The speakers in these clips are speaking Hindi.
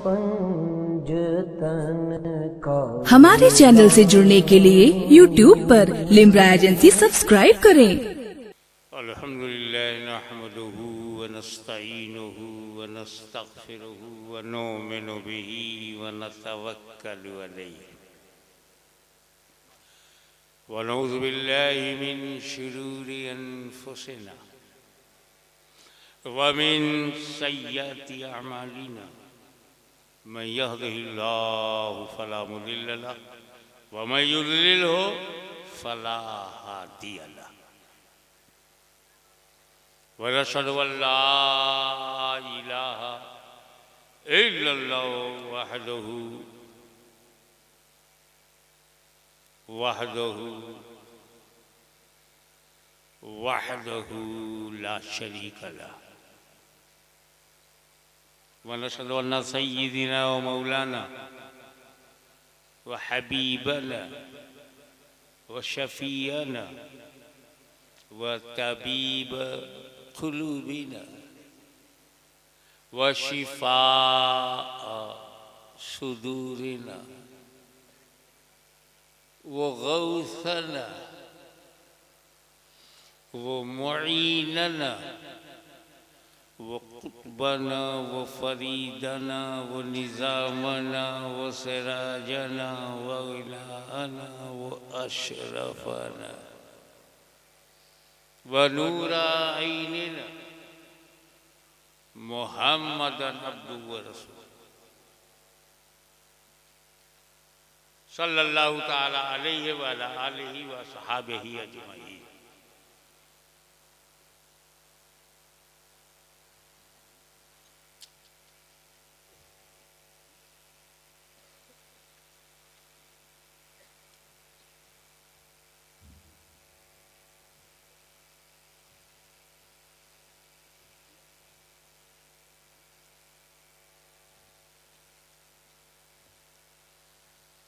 पंजतन का। हमारे चैनल से जुड़ने के लिए YouTube पर लिम्रा एजेंसी सब्सक्राइब करें। अल्हम्दुलिल्लाह नहमदुहु व नस्तईनुहु व नस्तगफिरुहु व नुमिनु बिही व नतवक्कलु अलैहि व नऊज़ु बिल्लाहि मिन शुरूरि अनफुसिना व मिन सय्यिआति अअमालिना मन यहदिहिल्लाहु फला मुदिल्ल लहु व मन युद्लिलहु फला हादिय लहु व नशहदु अल्ला इलाहा इल्लल्लाहु वहदहु ला शरीक लहु व नशहदु अन्न सय्यिदना व मौलाना व हबीबना व शफीअना व तबीब कुलूबिना व शिफाअ सुदूरिना व गौसना व मुईनना व कुतबना व फरीदना व निज़ामना व सिराजना व इलाहना व अशरफना व नूरा ऐनिना मुहम्मदन अब्दुहु व रसूलुहु सल्लल्लाहु ताला अलैहि व अला आलिहि व सहाबिहि अजमईन।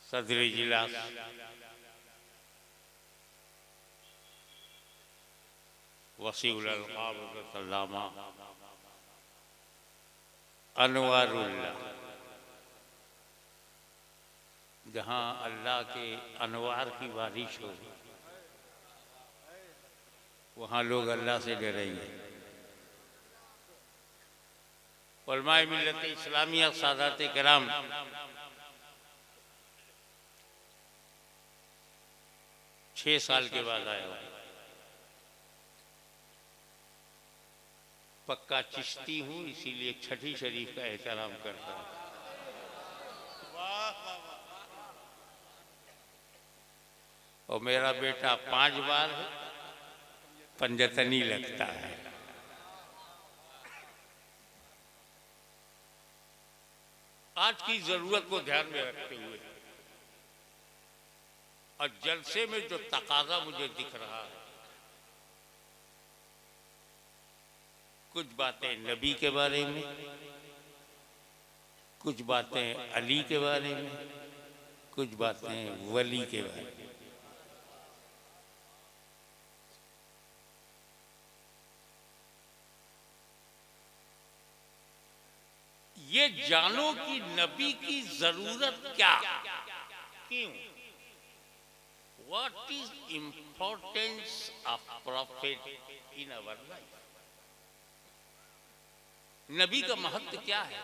सदर इजलास वसीउल अलक़ाब अल्लामा अनवारुल्लाह, जहाँ अल्लाह के अनवार की बारिश हो वहाँ लोग अल्लाह से डरेंगे। उलमाए मिल्लत इस्लामिया सादात किराम छः साल के बाद आया हूँ। पक्का चिश्ती हूँ, इसीलिए छठी शरीफ का एहतराम करता हूँ। और मेरा बेटा 5 बार है, पंजतनी लगता है। आज की जरूरत को ध्यान में रखते हुए और जलसे में जो तकाजा मुझे दिख रहा है, कुछ बातें नबी के बारे में, कुछ बातें अली के बारे में, कुछ बातें वली के बारे में। ये जानो कि नबी की जरूरत क्या, क्यों, What is importance of prophet in our life? नबी का महत्व क्या है,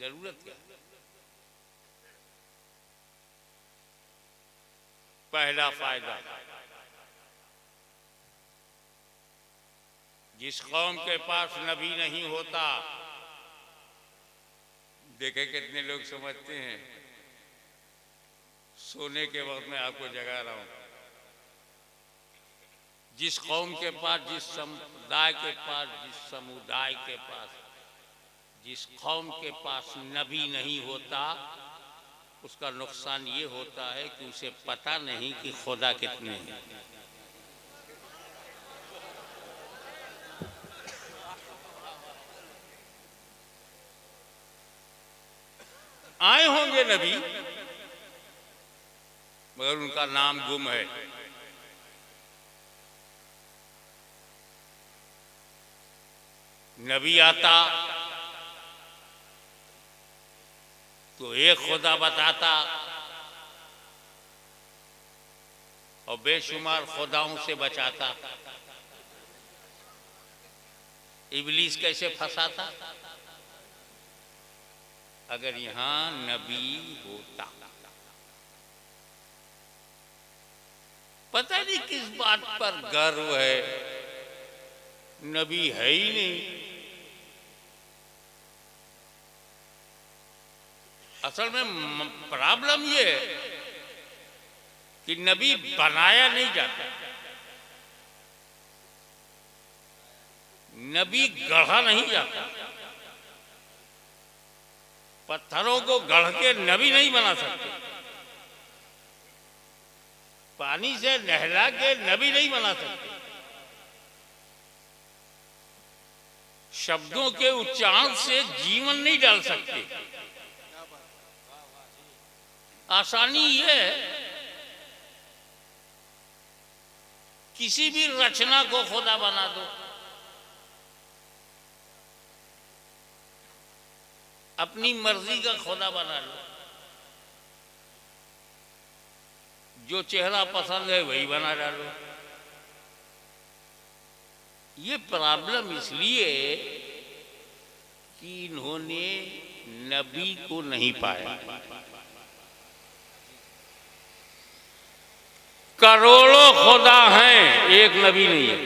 जरूरत क्या है? पहला फायदा, जिस कौम के पास नबी नहीं होता, देखे कितने लोग समझते हैं सोने के वक्त में आपको जगा रहा हूं। जिस कौम के पास, जिस समुदाय के पास, जिस समुदाय के पास, जिस कौम के पास नबी नहीं होता, उसका नुकसान ये होता है कि उसे पता नहीं कि खुदा कितने हैं। आए होंगे नबी, मगर उनका नाम गुम है। नबी आता तो एक खुदा बताता और बेशुमार खुदाओं से बचाता। इब्लीस कैसे फंसाता? अगर यहां नबी होता। पता नहीं किस बात पर गर्व है, नबी है ही नहीं। असल में प्रॉब्लम ये है कि नबी बनाया नहीं जाता, नबी गढ़ा नहीं जाता। पत्थरों को गढ़ के नबी नहीं बना सकते, पानी से नहला के नबी नहीं बना सकते, शब्दों के उच्चारण से जीवन नहीं डाल सकते। आसानी ये है किसी भी रचना को खुदा बना दो, अपनी मर्जी का खुदा बना लो, जो चेहरा पसंद है वही बना डालो। ये प्रॉब्लम इसलिए कि इन्होंने नबी को नहीं पाया। करोड़ों खुदा हैं, एक नबी नहीं है।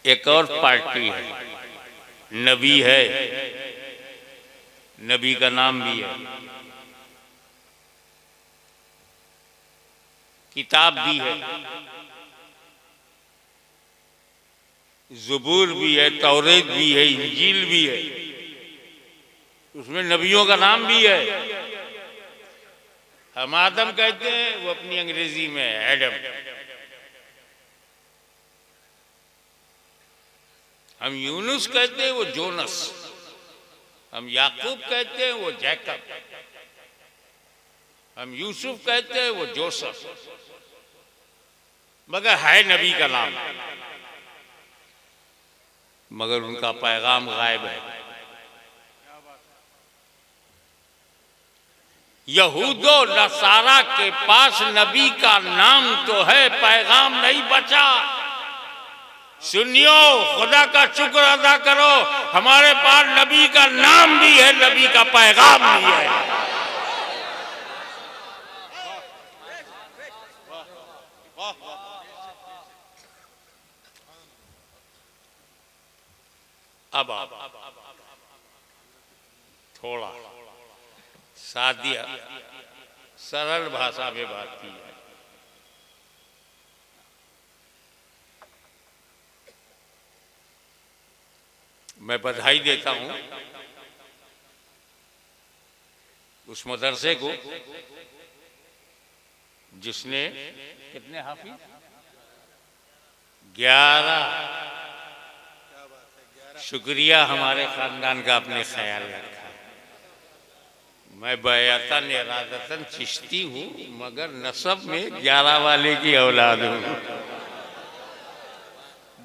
एक और पार्टी है, नबी है, नबी का नाम भी है, किताब भी है, ज़बूर भी है, तौरेत भी है, इंजील भी है, उसमें नबियों का नाम भी है। हम आदम कहते हैं, वो अपनी अंग्रेजी में एडम। हम यूनुस कहते हैं, वो जोनस। हम याकूब कहते हैं, वो जैकब। हम यूसुफ कहते हैं, वो जोसेफ। मगर है नबी का नाम, मगर उनका पैगाम गायब है। यहूदो नसारा के पास नबी का नाम तो है, पैगाम नहीं बचा। सुनियो, खुदा का शुक्र अदा करो, हमारे पास नबी का नाम भी है, नबी का पैगाम भी है। अब थोड़ा सादिया सरल भाषा में बात की है। मैं बधाई देता हूं उस मदरसे को जिसने कितने हाफिज 11। शुक्रिया हमारे खानदान का आपने ख्याल रखा। मैं बयातन इरादतन चिश्ती हूँ, मगर नसब में 11 वाले की औलाद हूँ।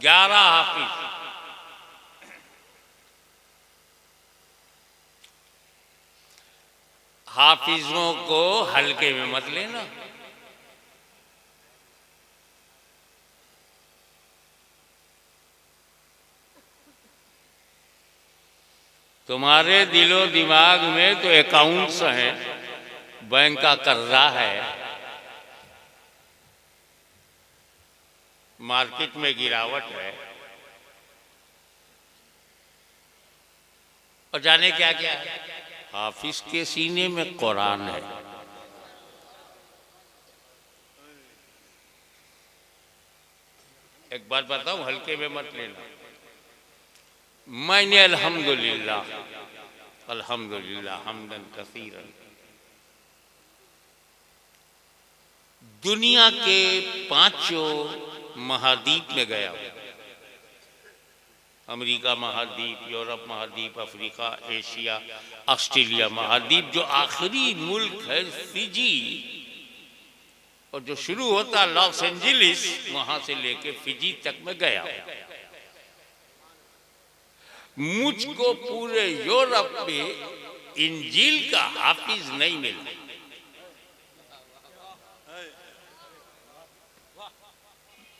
11 हाफिज। हाफिजों को हल्के में मत लेना। तुम्हारे दिलो दिमाग में तो अकाउंट्स हैं, बैंक का कर्जा है, मार्केट में गिरावट है, और जाने क्या क्या है। हाफिज के सीने में कुरान है। एक बात बताऊं, हल्के में मत लेना। मैंने अल्हम्दुलिल्लाह अल्हम्दुलिल्लाह हम्दन कसीरन दुनिया के 5 महाद्वीप में गया हूं। अमेरिका महाद्वीप, यूरोप महाद्वीप, अफ्रीका, एशिया, ऑस्ट्रेलिया महाद्वीप। जो आखिरी मुल्क है फिजी, और जो शुरू होता लॉस एंजलिस, वहां से लेके फिजी तक में गया। मुझको पूरे यूरोप में इंजील का हाफिज नहीं मिला।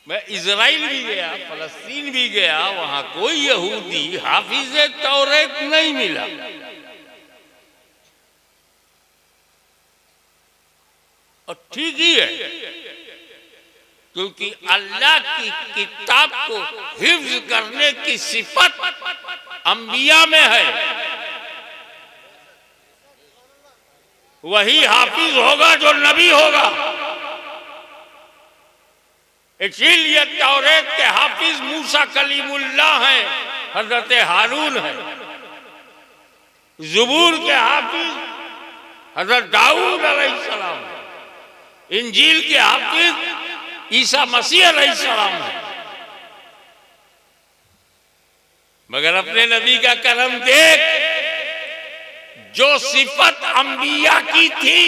मैं इजराइल भी गया, फलस्तीन भी गया, वहां कोई यहूदी हाफिज तौरेत नहीं मिला। और ठीक ही है, क्योंकि अल्लाह की किताब को हिफ्ज करने की सिफत अंबिया में है। वही हाफिज होगा जो नबी होगा। इसीलिए तौरेत के हाफिज मूसा कलीमुल्लाह हैं, हजरत हारून है। ज़बूर के हाफिज हजरत दाऊद अलैहिस्सलाम है। इंजील के हाफिज ईसा मसीह अलैहिस्सलाम है। मगर अपने नबी का करम देख, जो सिफत अंबिया की थी,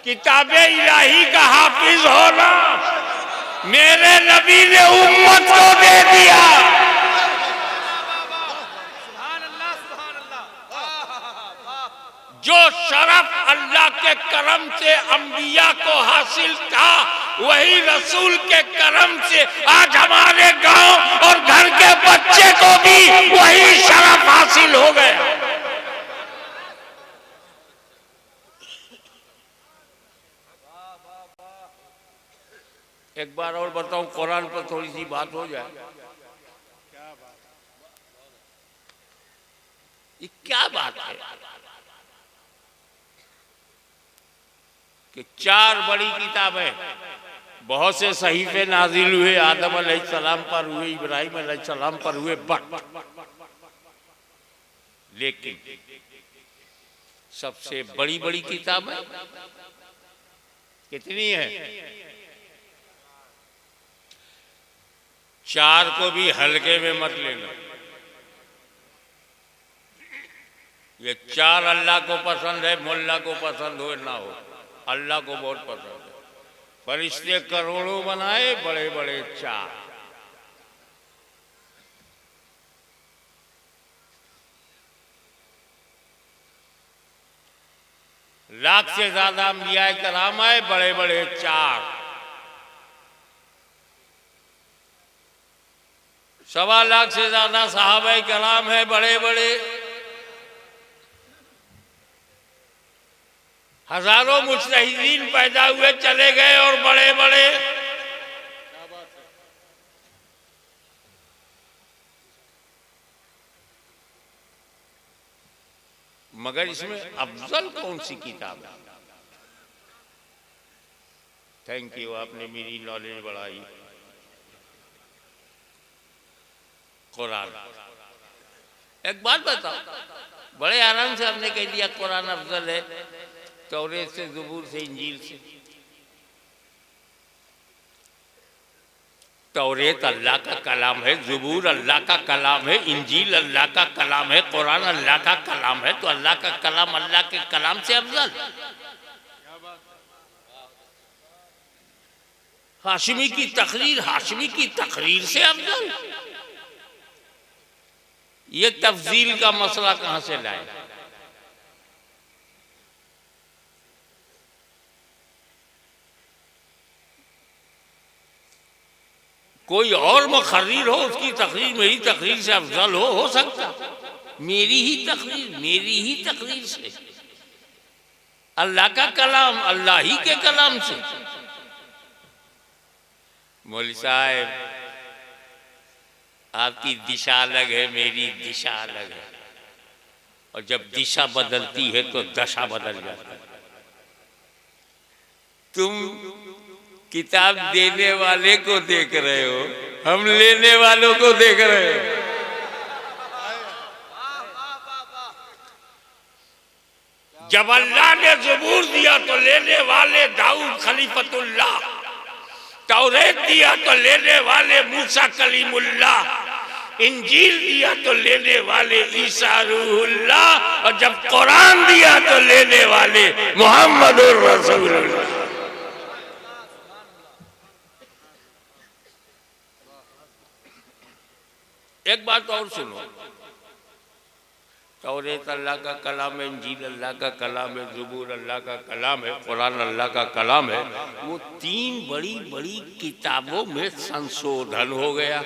किताबे इलाही का हाफिज होना, मेरे नबी ने उम्मत को दे दिया। जो शरफ अल्लाह के करम से अंबिया को हासिल था, वही रसूल के करम से आज हमारे गांव और घर के बच्चे को भी वही शरफ हासिल हो गया। एक बार और बताऊं, कुरान पर थोड़ी सी बात हो जाए। ये क्या बात है कि चार बड़ी किताबें, बहुत से सहीफे नाजिल हुए, आदम अलैहिस्सलाम पर हुए, इब्राहिम अलैहिस्सलाम पर हुए, लेकिन सबसे बड़ी बड़ी किताबें कितनी है? चार को भी हल्के में मत लेना। ये चार अल्लाह को पसंद है, मुल्ला को पसंद हो ना हो, अल्लाह को बहुत पसंद है। फरिश्ते करोड़ों बनाए, बड़े बड़े चार। लाख से ज्यादा अंबिया कराम आए, बड़े बड़े चार। 1.25 लाख से ज्यादा सहाबा कराम है, बड़े बड़े। हजारों मुज्तहिदीन पैदा हुए, चले गए, और बड़े बड़े। मगर इसमें अफजल कौन सी किताब है? थैंक यू, आपने मेरी नॉलेज बढ़ाई। कुरान। एक बात बताओ, बड़े आराम से हमने कह दिया कुरान अफजल है, तौरेत से, ज़बूर से, इंजील से। तौरेत अल्लाह का कलाम है, ज़बूर अल्लाह का कलाम है, इंजील अल्लाह का कलाम है, कुरान अल्लाह का कलाम है, तो अल्लाह का कलाम अल्लाह के कलाम से अफजल। हाशिमी की तकरीर हाशिमी की तकरीर से अफजल। ये तफजील का मसला कहां से लाए? कोई और मुखर्रीर हो, उसकी तकरीर मेरी तकरीर से अफजल हो सकता? मेरी ही तकरीर से, अल्लाह का कलाम अल्लाह ही के कलाम से। मौलवी साहब, आपकी दिशा अलग है, मेरी दिशा अलग है, और जब दिशा बदलती है तो दशा बदल जाती है। तुम किताब देने वाले को देख रहे हो, हम लेने वालों को देख रहे हो। जब अल्लाह ने ज़बूर दिया तो लेने वाले दाऊद खलीफतुल्लाह, तौरेत दिया तो लेने वाले मूसा कलीमुल्लाह, इंजील दिया तो लेने वाले ईसा रूहुल्लाह, और जब कुरान दिया तो लेने वाले मुहम्मदुर रसूलुल्लाह। एक बात और सुनो, तौरेत अल्लाह का कलाम है, इंजील अल्लाह का कलाम है, ज़बूर अल्लाह का कलाम है, कुरान अल्लाह का कलाम है। वो तीन बड़ी बड़ी किताबों में संशोधन हो गया,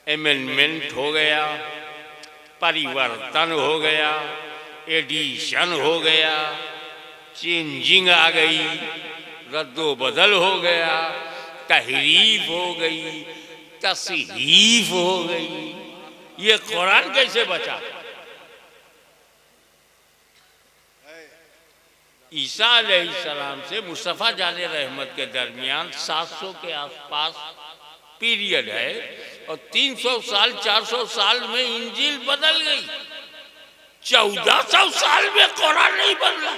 अमेंडमेंट हो गया, परिवर्तन हो गया, एडिशन हो गया, चेंजिंग आ गई, रद्दो बदल हो गया, तहरीफ हो गई, तसहीफ हो गई। ये कुरान कैसे बचा? ईसा अलैहिस्सलाम से मुस्तफ़ा जाने रहमत के दरमियान 700 के आसपास पीरियड है, और 300 साल 400 साल में इंजील बदल गई, 1400 साल में कुरान नहीं बदला।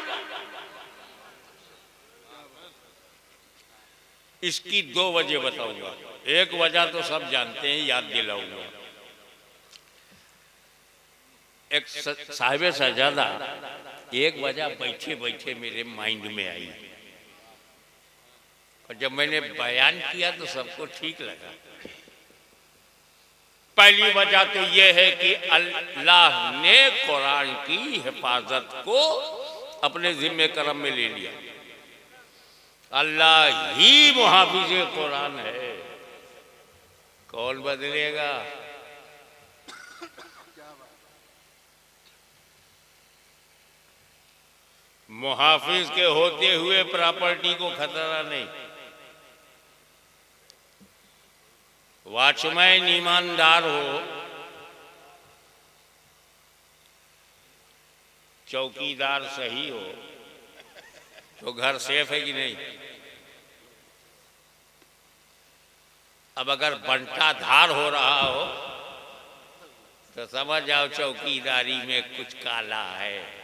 इसकी दो वजह बताऊंगा। एक वजह तो सब जानते हैं, याद दिलाऊंगा। एक साहिब सजादा एक वजह बैठे बैठे मेरे माइंड में आई, और जब मैंने बयान किया तो सबको ठीक लगा। पहली वजह तो यह है कि अल्लाह ने कुरान की हिफाजत को अपने जिम्मे करम में ले लिया। अल्लाह ही मुहाफिज कुरान है, कौन बदलेगा? मुहाफिज के होते हुए प्रॉपर्टी को खतरा नहीं। वॉचमैन ईमानदार हो, चौकीदार सही हो, तो घर सेफ है कि नहीं? अब अगर बंटा धार हो रहा हो तो समझ जाओ चौकीदारी में कुछ काला है।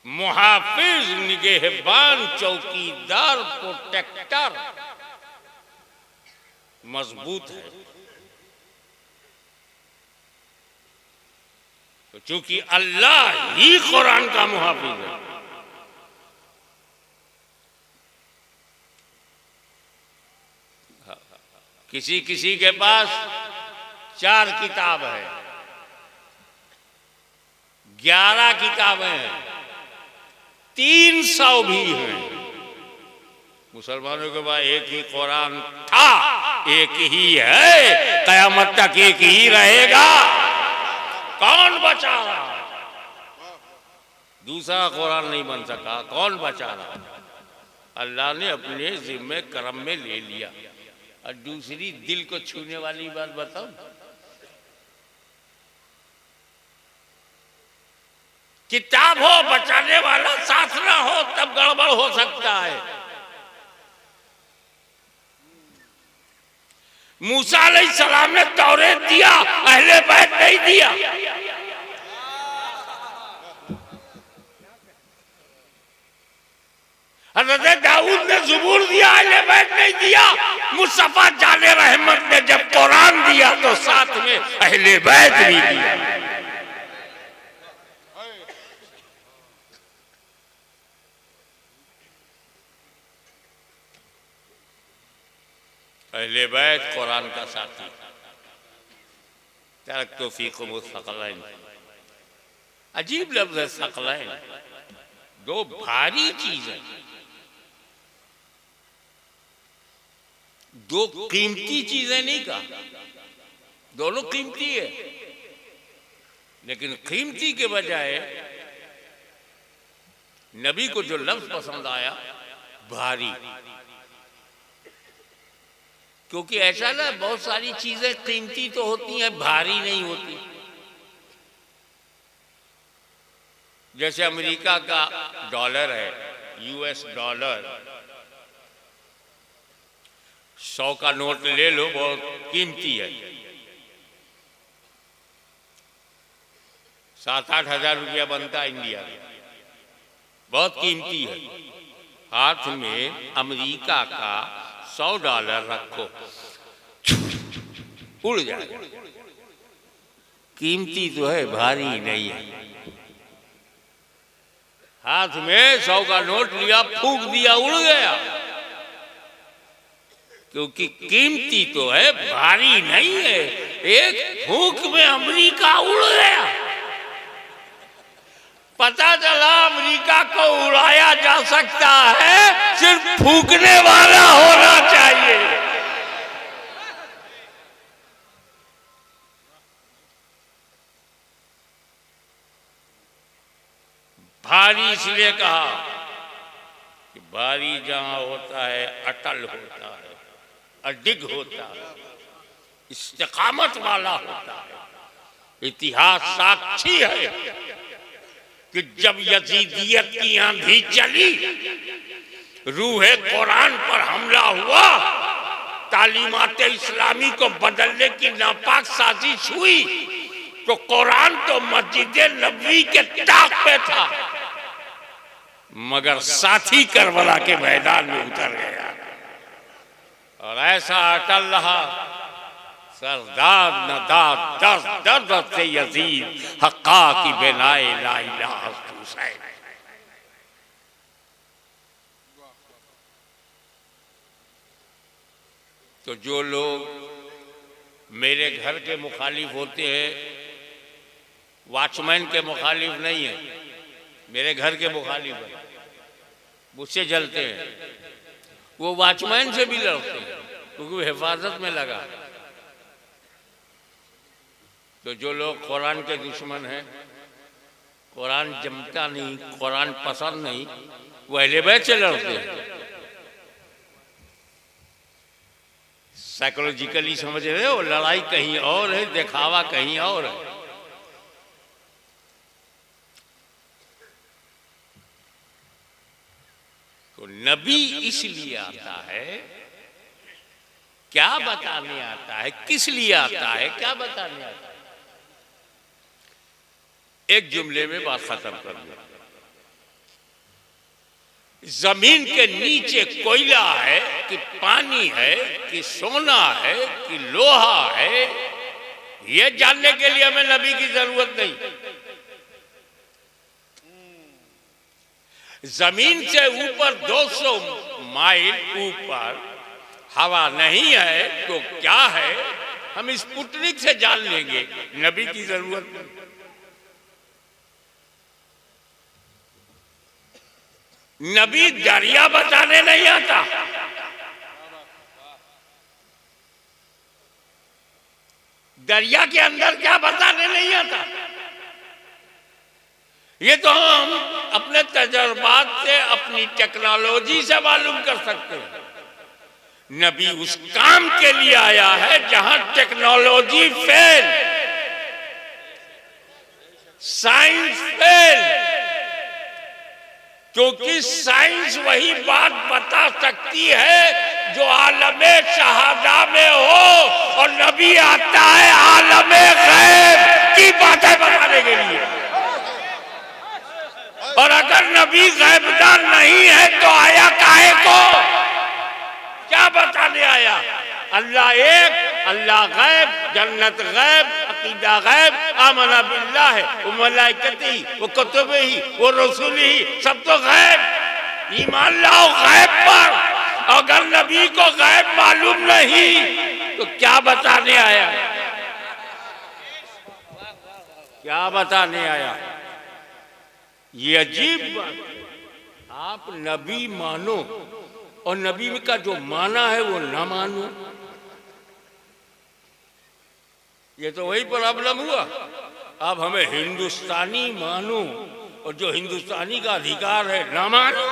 मुहाफिज, निगहबान, चौकीदार, प्रोटेक्टर मजबूत है। तो चूंकि अल्लाह ही कुरान का मुहाफिज है, किसी किसी के पास 4 किताब है, 11 किताबें हैं, 300 भी हैं। मुसलमानों के पास एक ही कुरान था, एक ही है, कयामत तक एक ही रहेगा। कौन बचा रहा? दूसरा कुरान नहीं बन सका, कौन बचा रहा? अल्लाह ने अपने जिम्मे करम में ले लिया। और दूसरी दिल को छूने वाली बात बताओ, किताब हो, बचाने वाला साथ ना हो, तब गड़बड़ हो सकता है। मूसा अलैहिस्सलाम ने तौरेत दिया, अहले बैत नहीं दिया। हज़रत दाऊद ने ज़बूर दिया, अहले बैत नहीं दिया। मुस्तफ़ा जाने रहमत ने जब कुरान दिया तो साथ में अहले बैत भी दिया। अहले बैत कुरान का साथी। तरक्तु फीकुम सक़लैन, अजीब लफ्ज़ है सक़लैन, दो भारी चीजें, दो कीमती चीजें नहीं कहा, दोनों कीमती है, लेकिन कीमती के बजाय नबी को जो लफ्ज पसंद आया भारी। क्योंकि ऐसा ना, बहुत सारी चीजें कीमती तो होती हैं, भारी नहीं होती। जैसे अमेरिका का डॉलर है, यूएस डॉलर, 100 का नोट ले लो, बहुत कीमती है, 7-8 हजार रुपया बनता है इंडिया में, बहुत कीमती है। हाथ में अमेरिका का $100 रखो, उड़ जाएगा। कीमती तो है, भारी नहीं है। हाथ में 100 का नोट लिया, फूंक दिया, उड़ गया। क्योंकि कीमती तो है, भारी नहीं है। एक फूंक में अमेरिका उड़ गया। पता चला अमेरिका को उड़ाया जा सकता है, सिर्फ फूंकने वाला होना चाहिए। भारी इसलिए कहा कि भारी जहां होता है अटल होता है, अडिग होता है, इस्तिकामत वाला होता है। इतिहास साक्षी है कि जब यजीदियत की आंधी चली, रूहे कुरान पर हमला हुआ, तालीमात इस्लामी को बदलने की नापाक साजिश हुई, तो कुरान तो मस्जिद नबवी के ताक पे था, मगर साथी करबला के मैदान में उतर गया और ऐसा अटल रहा। सरदार नदाद दर्द दर्द से यजीद हक्का की बेनाए ला इलाहा हुसैन। तो जो लोग मेरे घर के मुखालिफ होते हैं, वॉचमैन के मुखालिफ नहीं है, मेरे घर के मुखालिफ है, मुझसे जलते हैं, वो वॉचमैन से भी लड़ते हैं क्योंकि वो हिफाजत में लगा। तो जो लोग कुरान के दुश्मन हैं, कुरान जमता नहीं, कुरान पसंद नहीं, वो अहले बैत से लड़ते हैं। साइकोलॉजिकली समझ रहे हो, लड़ाई कहीं और है, दिखावा कहीं और है। तो नबी इसलिए आता है, क्या बताने आता है, किस लिए आता है, क्या बताने आता है। एक जुमले में बात खत्म कर दूं। जमीन के नीचे कोयला है कि पानी है कि सोना है कि लोहा है, यह जानने के लिए हमें नबी की जरूरत नहीं। जमीन से ऊपर 200 माइल ऊपर हवा नहीं है तो क्या है, हम स्पुतनिक से जान लेंगे, नबी की जरूरत नहीं। नबी दरिया बताने नहीं आता, दरिया के अंदर क्या बताने नहीं आता। ये तो हम अपने तजर्बात से, अपनी टेक्नोलॉजी से मालूम कर सकते हैं। नबी उस काम के लिए आया है जहां टेक्नोलॉजी फेल, साइंस फेल, क्योंकि साइंस वही बात बता सकती है जो आलमे शहादा में हो, और नबी आता है आलमे गैब की बातें बताने के लिए। और अगर नबी गैबदार नहीं है तो आया काहे को, क्या बताने आया। अल्लाह एक, अल्लाह गैब, जन्नत गैब, अकीदा गैब, आमना बिल्लाह व मलाइकतिही व कुतुबिही व रसूलिही, सब तो गैब। ईमान लाओ गैब पर। अगर नबी को गैब मालूम नहीं तो क्या बताने आया, क्या बताने आया। ये अजीब बात है। आप नबी मानो और नबी का जो माना है वो ना मानो, ये तो वही प्रॉब्लम हुआ। अब हमें हिंदुस्तानी मानो और जो हिंदुस्तानी का अधिकार है ना मानो,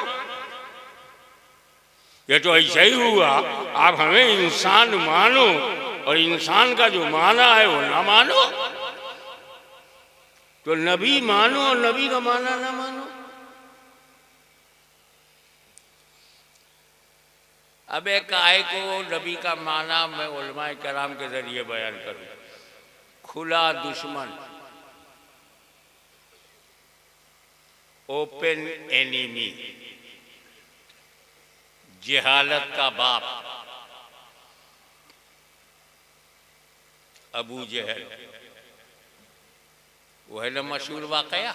ये तो ऐसा ही हुआ। आप हमें इंसान मानो और इंसान का जो माना है वो ना मानो, तो नबी मानो और नबी का माना ना मानो। अब एक आय को नबी का माना मैं उलमाए कराम के जरिए बयान करूं। खुला दुश्मन, ओपन एनिमी, जहालत का बाप अबू जहल। वो है ना मशहूर वाकया,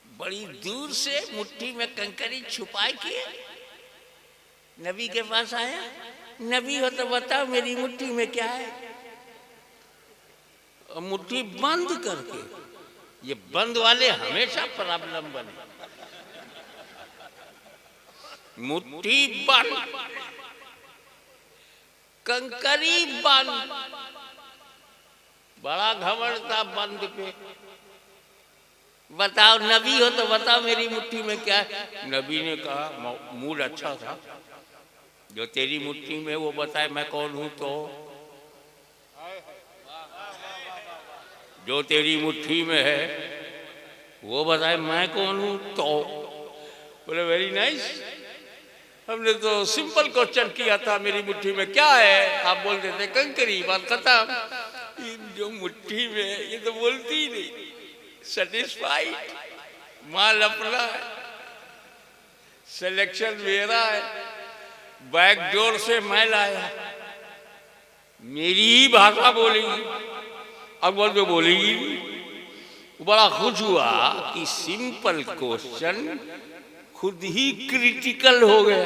बड़ी दूर से मुट्ठी में कंकरी छुपाई किए नबी के पास आया, नबी हो तो बताओ मेरी मुट्ठी में क्या है। और मुट्ठी बंद करके, ये बंद वाले हमेशा प्रॉब्लम बने। मुट्ठी बंद, कंकरी बंद, बड़ा घमंड था बंद पे। बताओ नबी हो तो बताओ मेरी मुट्ठी में क्या है। नबी ने कहा, मूड अच्छा था, जो तेरी मुट्ठी में वो बताए मैं कौन हूं। तो जो तेरी मुट्ठी में है वो बताए मैं कौन हूं। तो बोले वेरी नाइस, हमने तो सिंपल क्वेश्चन किया था मेरी मुट्ठी में क्या है, आप बोल देते कंकरी, बात खत्म। जो मुट्ठी में है ये तो बोलती ही नहीं। सेटिस्फाइड, माल अपना है, सिलेक्शन मेरा है, बैक डोर से मैं लाया, मेरी ही भाषा बोलेगी। अब बोल तो बोलेगी। बड़ा खुश हुआ कि सिंपल क्वेश्चन खुद ही क्रिटिकल हो गया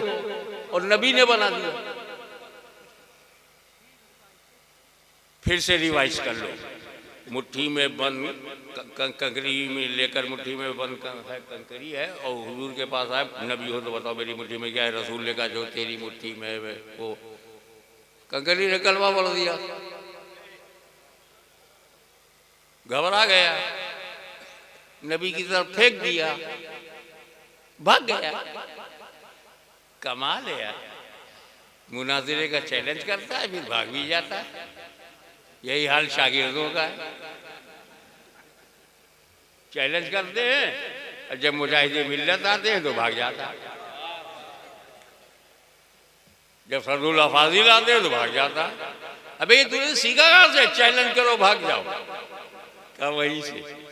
और नबी ने बना दिया। फिर से रिवाइज कर लो। मुट्ठी में बंद कंकरी में लेकर, मुट्ठी में बंद है कंकरी है, और हुजूर के पास आए, नबी हो तो बताओ मेरी मुट्ठी में क्या है। रसूल ने कहा जो तेरी मुट्ठी में है वो। कंकरी ने कलमा पढ़ दिया, घबरा गया, नबी की तरफ फेंक दिया, भाग गया। कमाल है यार, मुनाजिरे का चैलेंज करता है फिर भाग भी जाता है। यही हाल शागिर्दों का है, चैलेंज करते हैं और जब मुजाहिदे मिल्लत आते हैं तो भाग जाता है। जब फर्जुल्लाह फाजिल आते हैं तो भाग जाता है। अबे ये तूने सीखा कहाँ से, चैलेंज करो भाग जाओ। कहा वहीं से।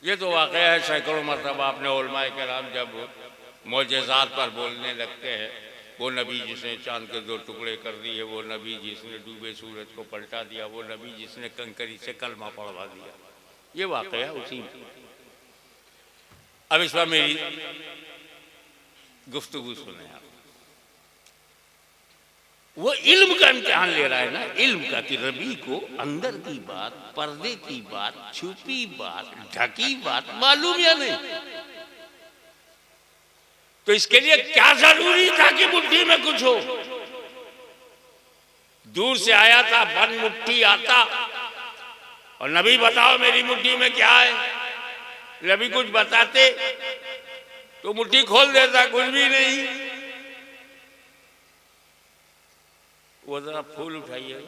ये तो वाकया है, सैकड़ों मरतबा आपने उलमाए किराम जब मोजेज़ात पर बोलने लगते हैं, वो नबी जिसने चांद के 2 टुकड़े कर दिए, वो नबी जिसने डूबे सूरज को पलटा दिया, वो नबी जिसने कंकरी से कलमा पढ़वा दिया, ये वाकया उसी में। अब इस बार मेरी गुफ्तगू सुने आप। वो इल्म का इम्तिहान ले रहा है ना, इल्म का, कि रबी को अंदर की बात, पर्दे की बात, छुपी बात, ढकी बात मालूम या नहीं। तो इसके लिए क्या जरूरी था कि मुट्ठी में कुछ हो। दूर से आया था, बंद मुट्ठी आता और नबी बताओ मेरी मुट्ठी में क्या है। नबी कुछ बताते तो मुट्ठी खोल देता, कुछ भी नहीं। वो जरा फूल उठाइए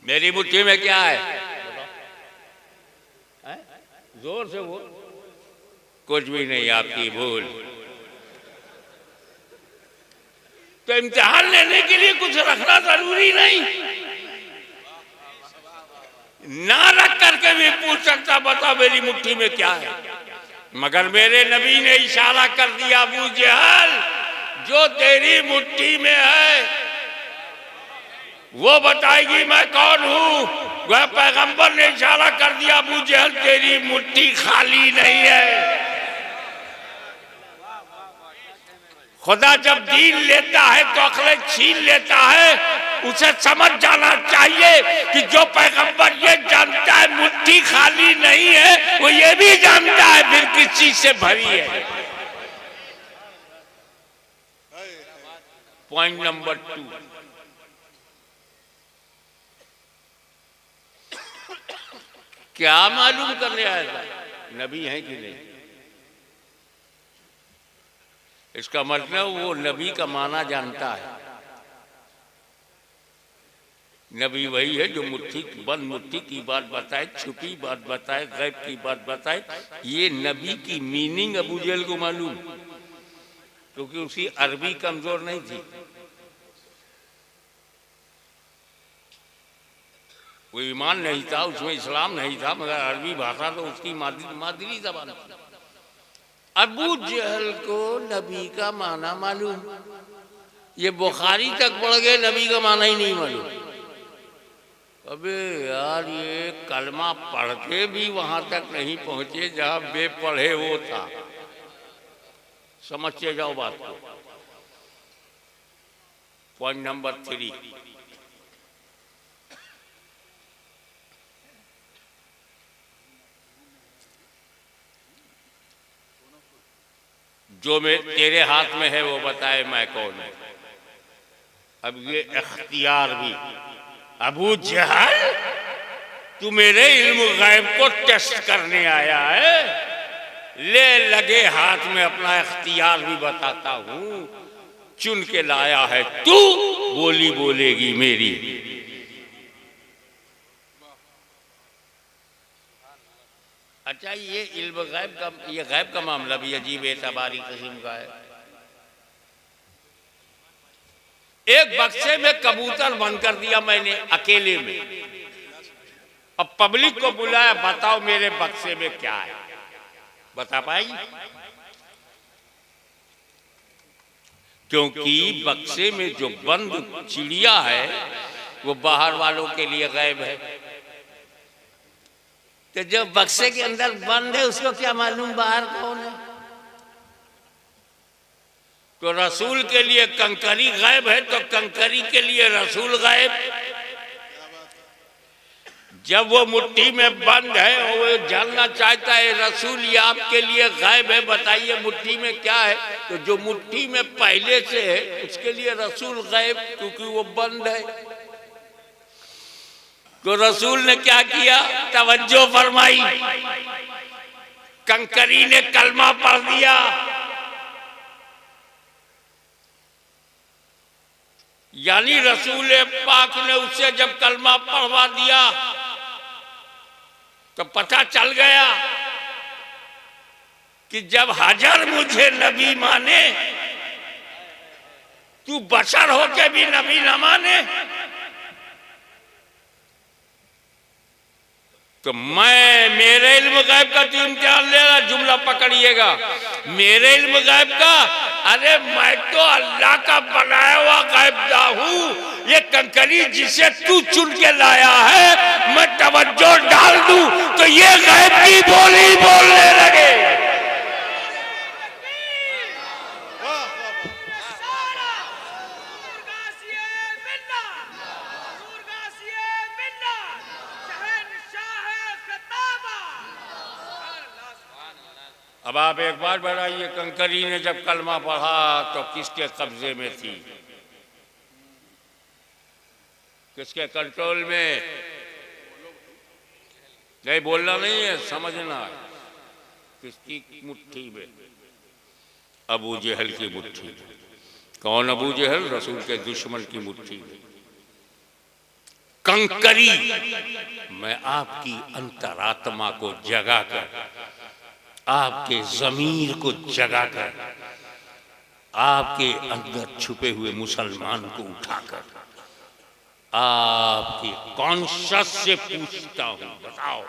मेरी मुट्ठी में क्या है, जोर से बोल। कुछ भी नहीं, आपकी भूल। तो इम्तिहान लेने के लिए कुछ रखना जरूरी नहीं, ना रख करके भी पूछ सकता बताओ मेरी मुट्ठी में क्या है। मगर मेरे नबी ने इशारा कर दिया, अबू जहल जो तेरी मुट्ठी में है वो बताएगी मैं कौन हूं। वह पैगंबर ने इशारा कर दिया, अबू जहल तेरी मुट्ठी खाली नहीं है। खुदा जब दीन लेता है तो अक्ल छीन लेता है। उसे समझ जाना चाहिए कि जो पैगंबर ये जानता है मुट्ठी खाली नहीं है, वो ये भी जानता है फिर किस चीज से भरी है। पॉइंट नंबर 2, क्या मालूम करने आया था नबी है कि नहीं। इसका मतलब वो नबी का माना जानता है। नबी वही है जो मुट्ठी बंद मुट्ठी की बात बताए, छुपी बात बताए, गैब की बात बताए। ये नबी की मीनिंग अबू जहल को मालूम, क्योंकि उसकी अरबी कमजोर नहीं थी। वो ईमान नहीं था, उसमें इस्लाम नहीं था, मगर अरबी भाषा तो उसकी मादरी ज़बान थी। अबू जहल को नबी का माना मालूम, ये बुखारी तक पढ़ गए, नबी का माना ही नहीं मालूम। अबे यार, ये कलमा पढ़ के भी वहां तक नहीं पहुंचे जहां बेपढ़े वो था। समझते जाओ बात को। पॉइंट नंबर 3, जो मैं तेरे हाथ में है वो बताए मैं कौन है। अब ये इख्तियार भी, अबू जहल तू मेरे इल्म गैब को टेस्ट करने आया है, ले लगे हाथ में अपना इख्तियार भी बताता हूं। चुन के लाया है तू, बोली बोलेगी मेरी। अच्छा, ये इल्म गैब का, ये गैब का मामला भी अजीब एतबारी किस्म का है। एक बक्से में कबूतर बंद कर दिया मैंने अकेले में। अब पब्लिक को बुलाया, बताओ मेरे बक्से में क्या है, बता पाई? क्योंकि बक्से में जो बंद चिड़िया है वो बाहर वालों के लिए गैब है। तो जो बक्से के अंदर बंद है उसको क्या मालूम बाहर कौन है? तो रसूल के लिए कंकरी गैब है, तो कंकरी के लिए रसूल गैब। जब वो मुट्ठी में बंद है और वो जानना चाहता है रसूल ये आपके लिए गैब है, बताइए मुट्ठी में क्या है, तो जो मुट्ठी में पहले से है उसके लिए रसूल गैब, क्योंकि वो बंद है। तो रसूल ने क्या किया, तवज्जो फरमाई, कंकरी ने कलमा पढ़ दिया। यानी रसूल पाक ने उससे जब कलमा पढ़वा दिया तो पता चल गया कि जब हजर मुझे नबी माने, तू बशर होके भी नबी न माने, तो मैं मेरे इल्म गैब का तो इम्तिहान लेगा। जुमला पकड़िएगा, मेरे इल्म गैब का, अरे मैं तो अल्लाह का बनाया हुआ गैबदा हूं। ये कंकरी जिसे तू चुन के लाया है, मैं तवज्जो डाल दूं तो ये गैब की बोली बोलने लगे। अब आप एक बार बढ़ाइए, कंकरी ने जब कलमा पढ़ा तो किसके कब्जे में थी, किसके कंट्रोल में? नहीं बोलना नहीं है, समझना है। किसकी मुट्ठी में? अबू जहल की मुट्ठी में। कौन अबू जहल? रसूल के दुश्मन की मुट्ठी में। कंकरी, मैं आपकी अंतरात्मा को जगाकर, आपके ज़मीर को जगाकर, आपके अंदर छुपे हुए मुसलमान को उठाकर आपके कॉन्शियस से पूछता हूं, बताओ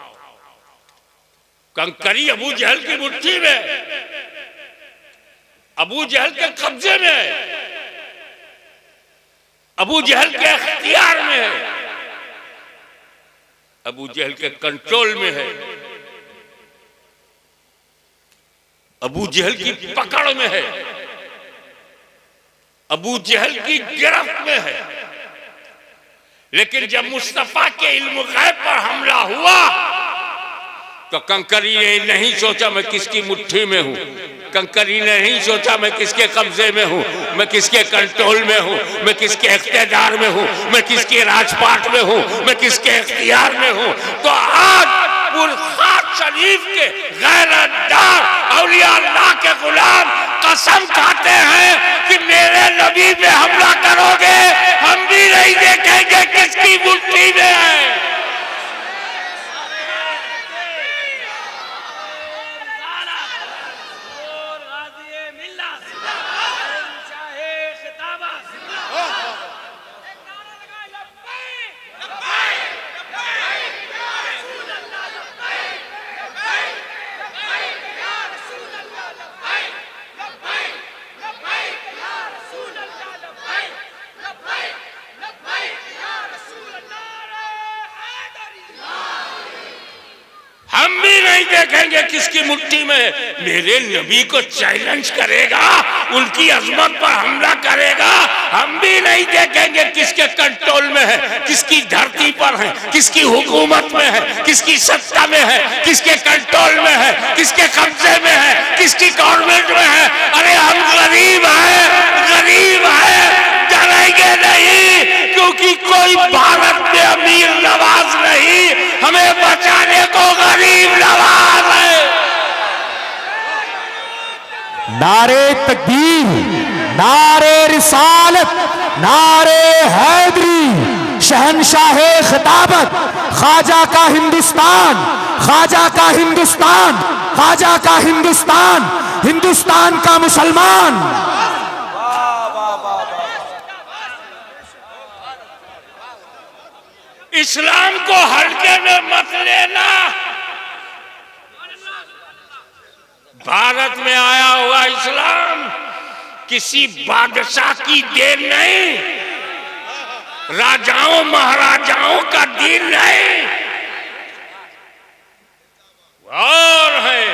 कंकरी अबू जहल की मुट्ठी में, अबू जहल के कब्जे में है, अबू जहल के इख्तियार में है, अबू जहल के कंट्रोल में है, अबू जहल की पकड़ में है, अबू जहल की गिरफ्त में है। लेकिन जब मुस्तफा के इल्म गैब पर हमला हुआ तो कंकरी ने नहीं सोचा मैं किसकी मुट्ठी में हूं, कंकरी ने नहीं सोचा मैं किसके कब्जे में हूं, मैं किसके कंट्रोल में हूं, मैं किसके इख्तियार में हूं, मैं किसके राजपाट में हूं, मैं किसके इख्तियार में हूं। तो आज बुरखात शरीफ के गैरतदार औलिया अल्लाह के गुलाम कसम खाते हैं कि मेरे नबी पे हमला करोगे, हम भी नहीं देखेंगे किसकी मुट्ठी में है। हम भी नहीं देखेंगे किसकी मुट्ठी में है। मेरे नबी को चैलेंज करेगा, उनकी अजमत पर हमला करेगा। हम भी नहीं देखेंगे किसके कंट्रोल में है, किसकी धरती पर है, किसकी हुकूमत में है, किसकी सत्ता में है, किसके कंट्रोल में है, किसके कब्जे में है, किसकी गवर्नमेंट में है। अरे हम गरीब हैं, गरीब हैं, डरेंगे नहीं, क्योंकि कोई भारत में अमीर नवाज नहीं, हमें बचाने को गरीब नवाज है। नारे तकबीर, नारे रिसालत, नारे हैदरी, शहनशाह खिताबत, ख्वाजा का हिंदुस्तान, ख्वाजा का हिंदुस्तान, ख्वाजा का हिंदुस्तान, हिंदुस्तान का मुसलमान। इस्लाम को हल्के में मत लेना। भारत में आया हुआ इस्लाम किसी बादशाह की देन नहीं, राजाओं महाराजाओं का दीन नहीं। और है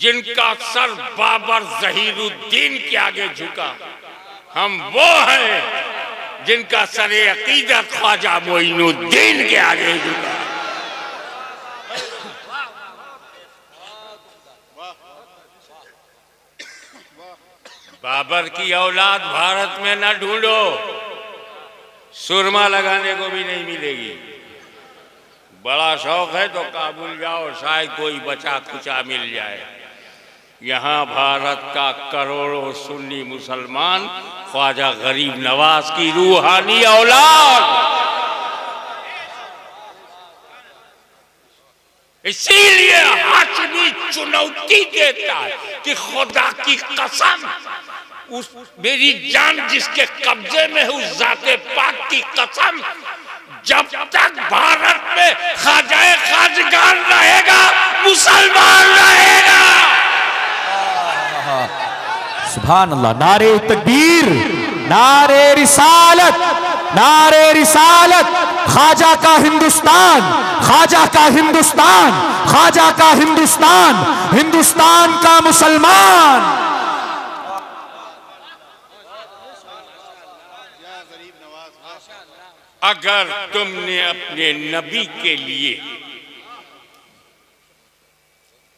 जिनका सर बाबर जहीरुद्दीन के आगे झुका, हम वो हैं जिनका सरे अकीदत ख्वाजा मोइनुद्दीन के आगे झुका। बाबर की औलाद भारत में न ढूंढो, सुरमा लगाने को भी नहीं मिलेगी। बड़ा शौक है तो काबुल जाओ, शायद कोई बचा खुचा मिल जाए। यहाँ भारत का करोड़ों सुन्नी मुसलमान ख्वाजा गरीब नवाज की रूहानी औलाद। इसीलिए हाशमी चुनौती देता है कि खुदा की कसम, उस मेरी जान जिसके कब्जे में है, उस जाते पाक की कसम, जब तक भारत में ख्वाजाए खाजगान रहेगा, मुसलमान रहेगा। सुभान अल्लाह। नारे तकबीर, नारे रिसालत, नारे रिसालत, ख्वाजा का हिंदुस्तान, ख्वाजा का हिंदुस्तान, ख्वाजा का हिंदुस्तान, हिंदुस्तान का मुसलमान। अगर तुमने अपने नबी के लिए,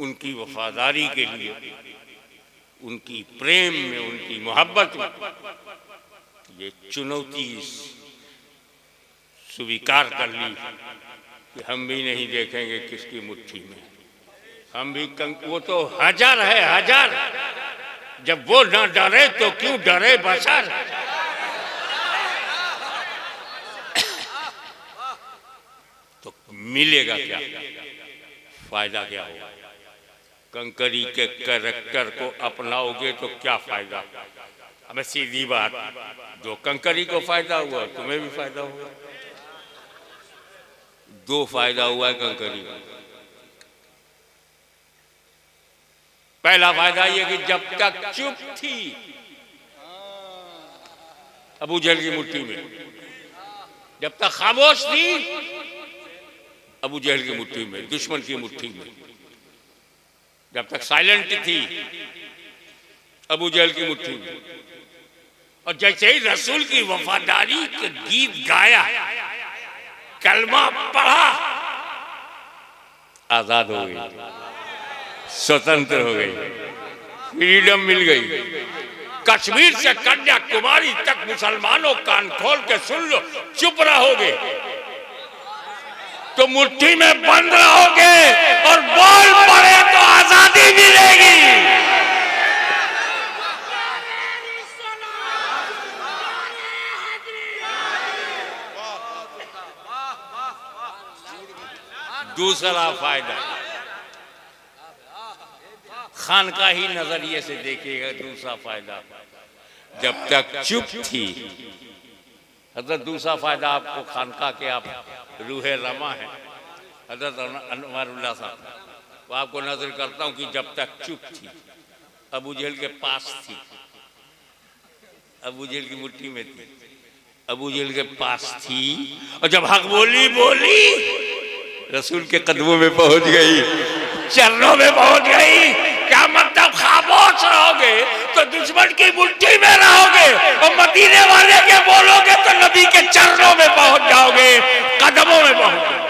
उनकी वफादारी के लिए, उनकी प्रेम में, उनकी मोहब्बत में ये चुनौती स्वीकार कर ली कि हम भी नहीं देखेंगे किसकी मुट्ठी में, हम भी वो तो हजार है, हजार। जब वो न डरे तो क्यों डरे बशर। तो मिलेगा क्या, फायदा क्या होगा? कंकरी के कैरेक्टर को अपनाओगे तो क्या फायदा? हमें सीधी बात, जो कंकरी को फायदा हुआ तुम्हें भी फायदा हुआ। दो फायदा हुआ है कंकरी को। पहला फायदा ये कि जब तक चुप थी अबू जहल की मुट्ठी में, जब तक खामोश थी अबू जहल की मुट्ठी में, दुश्मन की मुट्ठी में, जब तक साइलेंट थी अबू जहल की मुट्ठी में। और जैसे ही रसूल की वफादारी के गीत गाया, कलमा पढ़ा, आजाद हो गई, स्वतंत्र हो गई, फ्रीडम मिल गई। कश्मीर से कन्याकुमारी तक मुसलमानों कान खोल के सुन लो, चुप रहोगे तो मुट्ठी में बंद रहोगे, और बोल पड़े तो आजादी मिलेगी। दूसरा फायदा खानकाही नजरिए से देखिएगा। दूसरा फायदा, जब तक चुप थी, हजरत दूसरा फायदा आपको खानका के आप रूहे रमा है हजरत अनवरुल्लाह साहब, वो आपको नजर करता हूं कि जब तक चुप थी, अबू जहल के पास थी, अबू जहल की मुट्ठी में थी, अबू जहल के पास थी, और जब हक बोली रसूल के कदमों में पहुंच गई, चरणों में पहुंच गई। क्या मतलब खामोश रहोगे तो दुश्मन की मुट्ठी में रहोगे, और मदीने वाले के बोलोगे तो नबी के चरणों में पहुंच जाओगे, कदमों में पहुंच जाओगे।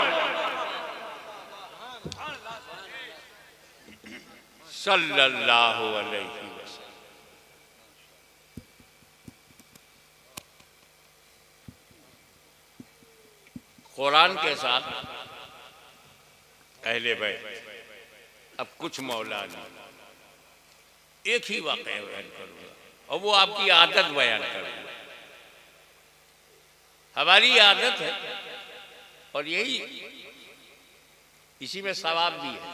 सल्लल्लाहु अलैहि वसल्लम। कुरान के साथ अहले बैत। अब कुछ मौलाना एक ही वाक़या बयान करूंगा और वो आपकी आदत बयान करूंगा। हमारी आदत है और यही इसी में सवाब भी है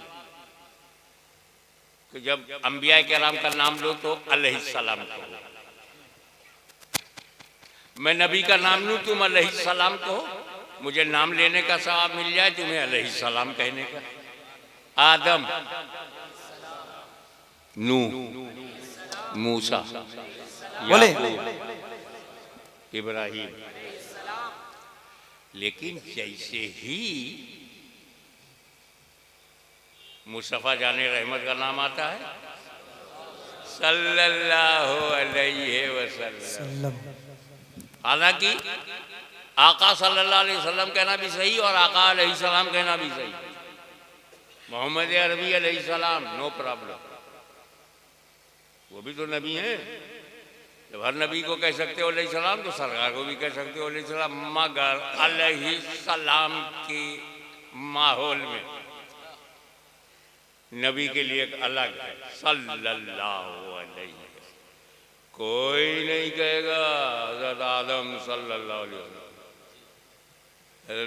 कि जब अंबिया किराम का नाम लो तो अलैहिस्सलाम कहो। मैं नबी का नाम लूं तुम अलैहिस्सलाम कहो, मुझे नाम लेने का सवाब मिल जाए, तुम्हें अलैहिस्सलाम कहने का। आदम, नूह, मूसा, याकूब, इब्राहिम। लेकिन जैसे ही मुस्तफा जाने रहमत का नाम आता है सल्लल्लाहु अलैहि वसल्लम, हालांकि आका सल्लल्लाहु अलैहि वसल्लम कहना भी सही और आका अलैहि सलाम कहना भी सही। मोहम्मद अरबी अलैहि सलाम, नो प्रॉब्लम, वो भी तो नबी हैं। जब हर नबी को कह सकते हो अलैहि सलाम तो सरकार को भी कह सकते हो अलैहि सलाम, मगर अलैहि सलाम के माहौल में नबी के लिए एक अलग है सल्लल्लाहु अलैहि वसल्लम। कोई नहीं कहेगा हज़रत आदम सल्लल्लाहु अलैहि वसल्लम,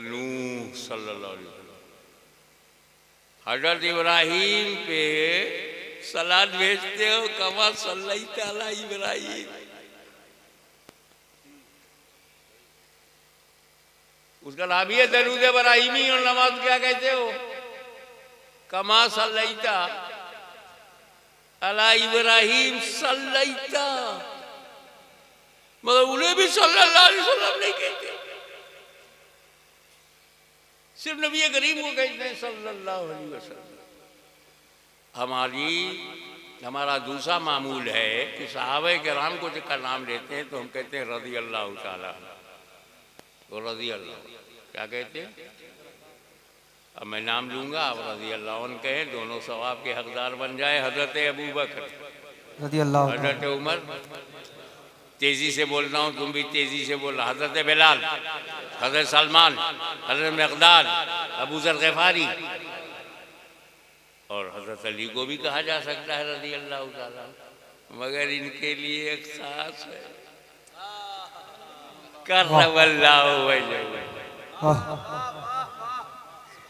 नूह सल्लल्लाहु अलैहि वसल्लम। हज़रत इब्राहिम पे सलाद भेजते हो, कमा सल्लैता अला इब्राहिम। उसका नाम ही है दरूद इब्राहिमी, और नमाज क्या कहते हो? कमा सल्लैता अला इब्राहिम सल्लैता, मगर उन्हें भी सल्लल्लाहु अलैहि वसल्लम नहीं कहते, सिर्फ नबी करीम को कहते हैं सल्लल्लाहु अलैहि वसल्लम। हमारा दूसरा मामूल है कि सहाबा किराम को जिसका नाम लेते हैं तो हम कहते हैं रज़ी अल्लाह ताला, तो रज़ी अल्लाह क्या कहते हैं? अब मैं नाम लूंगा, आप रज़ी अल्लाह अन्हु कहें, दोनों सवाब के हकदार बन जाए। हज़रत अबू बकर रज़ी अल्लाह, हज़रत उमर, तेजी से बोल रहा हूँ तुम भी तेजी से बोल रहा, हज़रत बिलाल, हज़रत सलमान, हज़रत मक़दाद, अबू ज़र ग़िफ़ारी, और हज़रत अली को भी कहा जा सकता है रज़ी अल्लाह ताला, मगर इनके लिए एक खास है करमल्लाहु वजहहू।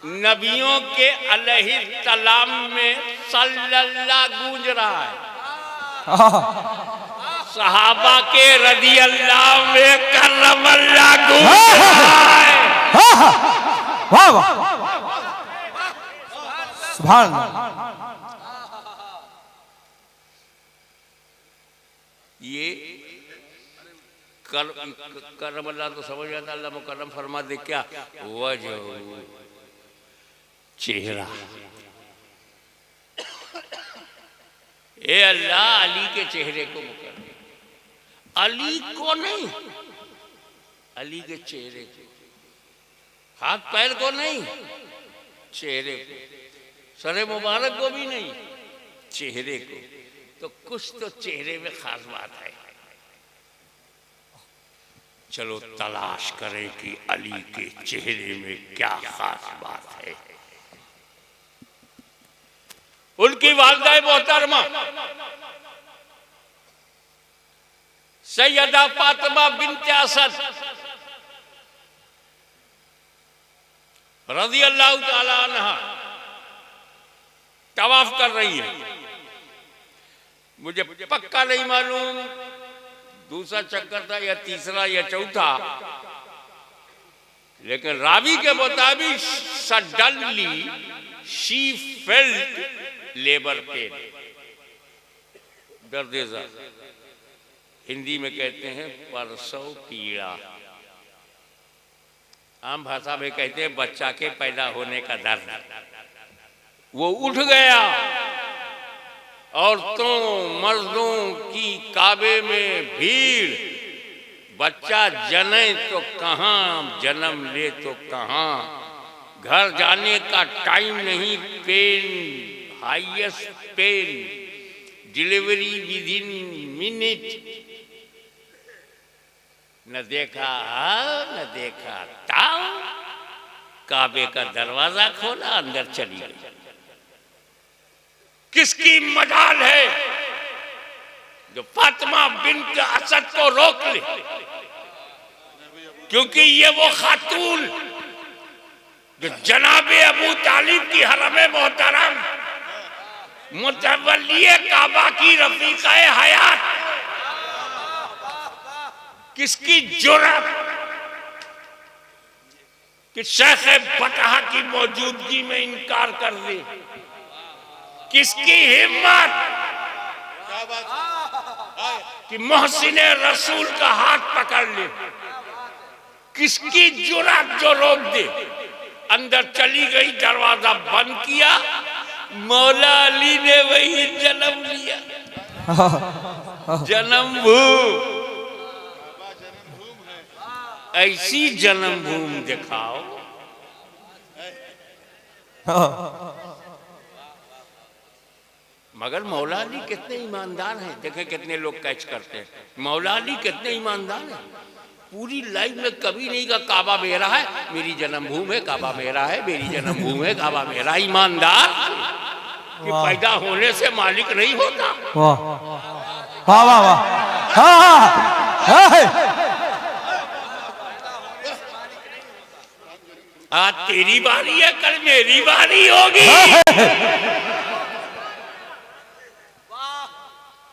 नबियों के अलैहिस्सलाम में सल्लल्लाह गूंज रहा है, सहाबा के रज़ी अल्लाह में करमल्लाह गूंज रहा है। वाह वाह, सुभान अल्लाह। ये करम अल्लाह तो समझ आता, अल्लाह मुकर्रम फरमा दे क्या? वजह, चेहरा। ए अल्लाह अली के चेहरे को मुकर्रम, अली को नहीं, अली के चेहरे को, हाथ पैर को नहीं, चेहरे को, सरे मुबारक को भी नहीं, चेहरे को। तो कुछ तो चेहरे में खास बात है। चलो तलाश करें कि अली के चेहरे में क्या खास बात है। उनकी वालिदा मोहतरमा सैयदा फातिमा बिन्त असद रज़ी अल्लाह ताला अन्हा तवाफ कर रही है। मुझे पक्का नहीं मालूम दूसरा चक्कर था या तीसरा या चौथा, लेकिन रावी के मुताबिक suddenly she felt labour pain, दर्देजा, हिंदी में कहते हैं परसव पीड़ा। आम भाषा में कहते हैं बच्चा के पैदा होने का दर्द। वो उठ गया, औरतों मर्दों की काबे में भीड़, बच्चा जने तो कहाँ, जन्म ले तो कहाँ, घर जाने का टाइम नहीं, pain highest pain, delivery within minute. न देखा न देखा ताऊ, काबे का दरवाजा खोला, अंदर चली गई। किसकी मजाल है जो फातिमा बिन्त असद को रोक ले, क्योंकि ये वो खातून जो जनाबे अबू तालिब की हरम मोहतरम मुतवल्लिए काबा की रफीकाए हयात, किसकी जुर्रत कि शेख बटहा की मौजूदगी में इनकार कर दे, किसकी हिम्मत कि मोहसिन रसूल का हाथ पकड़ ले, किसकी जुर्रत जो रोक दे। अंदर चली गई, दरवाजा बंद किया, मौला अली ने वही जन्म लिया। जन्मभूमि, ऐसी जन्मभूमि दिखाओ। मगर मौला अली कितने ईमानदार हैं, देखें कितने लोग कैच करते हैं। मौला अली कितने ईमानदार हैं, पूरी लाइफ में कभी नहीं कहा काबा मेरा है, मेरी जन्मभूमि है, काबा मेरा है, मेरी जन्मभूमि है, काबा मेरा। ईमानदार कि पैदा होने से मालिक नहीं होता। वाह वाह वाह वाह, हाँ आज तेरी बारी है, कल मेरी बारी होगी।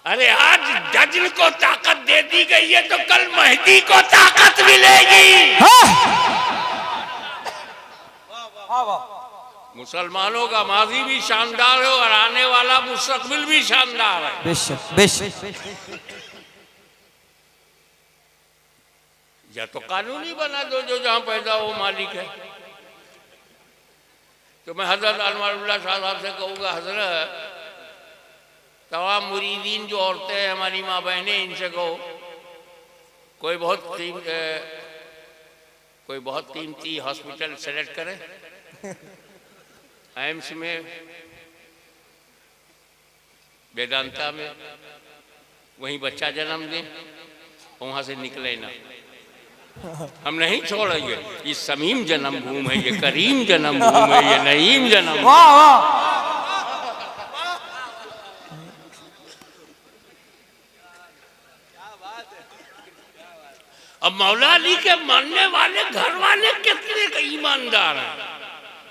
अरे आज जज्न को ताकत दे दी गई है तो कल मेहदी को ताकत मिलेगी। मुसलमानों का माजी भी शानदार है और आने वाला मुस्तकबिल भी शानदार है। बेशक बेशक। या तो कानूनी बना दो जो जहां पैदा हो मालिक है। तो मैं हजरत अनवारुल्लाह साहब से कहूँगा, हजरत तमाम मुरीदीन जो औरतें हैं, हमारी माँ बहनें, इनसे कहो कोई बहुत कीमती हॉस्पिटल सेलेक्ट करें, एम्स में, वेदांता में, वहीं बच्चा जन्म दें, वहां से निकले ना। हम नहीं छोड़ेंगे। ये समीम जन्मभूमि है, ये करीम जन्मभूमि है, ये नईम जन्म। वाह वाह। अब मौला अली के मानने वाले घर वाले कितने ईमानदार हैं।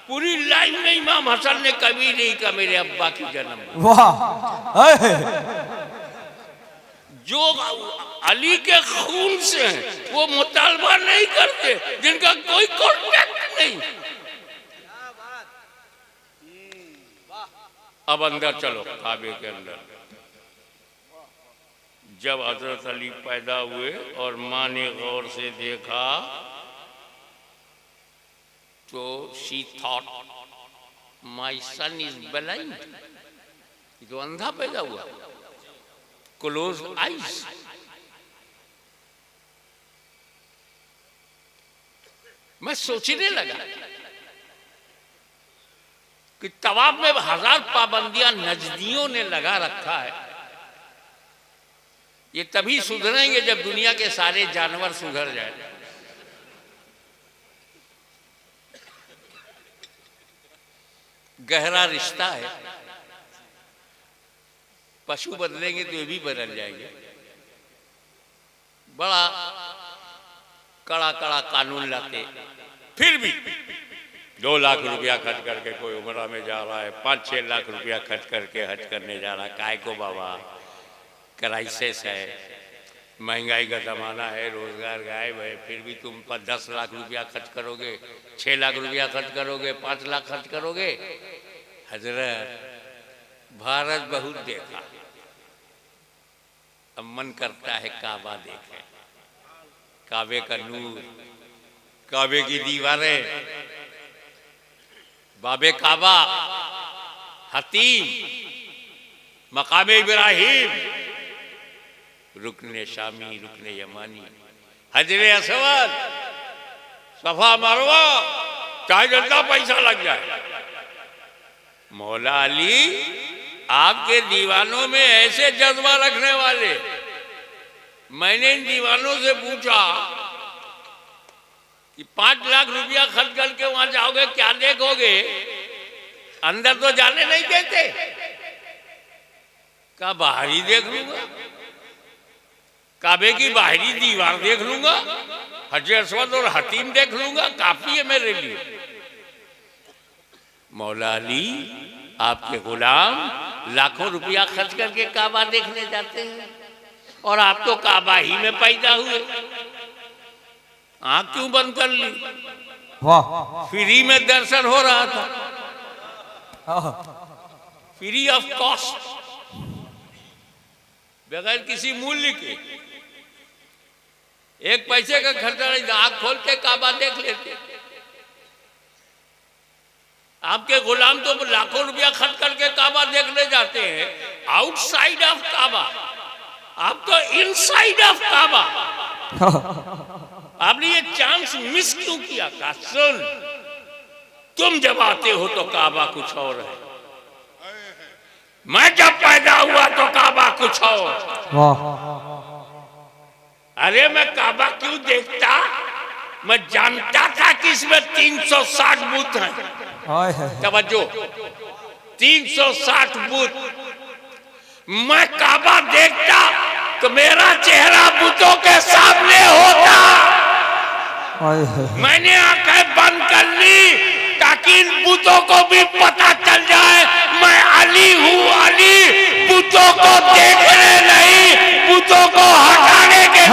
पूरी लाइफ में इमाम हसन ने कभी नहीं कहा मेरे अब्बा की जन्म। वाह। जो अली के खून से हैं वो मुतालबा नहीं करते, जिनका कोई कॉन्टेक्ट नहीं। अब अंदर चलो, काबे के अंदर। जब हजरत अली पैदा हुए और माँ ने गौर से देखा तो she thought my son is blind, तो अंधा पैदा हुआ। Close eyes. मैं सोचने लगा कि तवाब में 1000 पाबंदियां नजदियों ने लगा रखा है। ये तभी सुधरेंगे जब दुनिया के सारे जानवर सुधर जाए। गहरा रिश्ता है, पशु बदलेंगे तो ये भी बदल जाएंगे। बड़ा कड़ा कड़ा कानून लाते, फिर भी 2 लाख रुपया खर्च करके कोई उमरा में जा रहा है, 5-6 लाख रुपया खर्च करके हज करने जा रहा है। काय को बाबा, क्राइसिस है, महंगाई का ज़माना है, रोजगार गायब है, फिर भी तुम पर 10 लाख रुपया खर्च करोगे, 6 लाख रुपया खर्च करोगे, 5 लाख खर्च करोगे। हजरत भारत बहुत देखा, अब मन करता है काबा देखें, काबे का नूर, काबे की दीवारें, बाबे काबा, हतीम, मकाम इब्राहिम, रुकने शामी, रुकने यमानी, हजरे असवद, सफा मरवा, चाहे जितना पैसा लग जाए। मौला अली आपके दीवानों में ऐसे जज्बा रखने वाले। मैंने इन दीवानों से पूछा कि 5 लाख रुपया खर्च करके वहां जाओगे, क्या देखोगे? अंदर तो जाने नहीं देते। क्या बाहरी देख लूंगा, काबे की बाहरी दीवार देख लूंगा, हजर असवद और हतीम देख लूंगा, काफी है मेरे लिए। मौला अली आपके गुलाम लाखों रुपया खर्च करके काबा देखने जाते हैं और आप तो काबा ही में पैदा हुए। आंख क्यों बंद कर ली? वाह फ्री में दर्शन हो रहा था, फ्री ऑफ कॉस्ट, बगैर किसी मूल्य के। 1 पैसे का खर्चा नहीं था, आंख खोल के काबा देख लेते। आपके गुलाम तो लाखों रुपया खर्च करके काबा देखने जाते हैं, आउटसाइड ऑफ काबा। आप तो इनसाइड ऑफ काबा। आपने ये चांस मिस क्यों किया? कहा सुन, तुम जब आते हो तो काबा कुछ और है, मैं जब पैदा हुआ तो काबा कुछ और। वाह अरे मैं काबा क्यों देखता? मैं जानता था कि इसमें 360 बुत हैं। हाय हाय तवज्जो, 360 बुत। मैं काबा देखता तो मेरा चेहरा बुतों के सामने होता। हाय हाय मैंने आंखें बंद कर ली ताकि इन बुतों को भी पता चल जाए मैं अली हूँ। अली बुतों को देखने नहीं, बुतों को हटाने के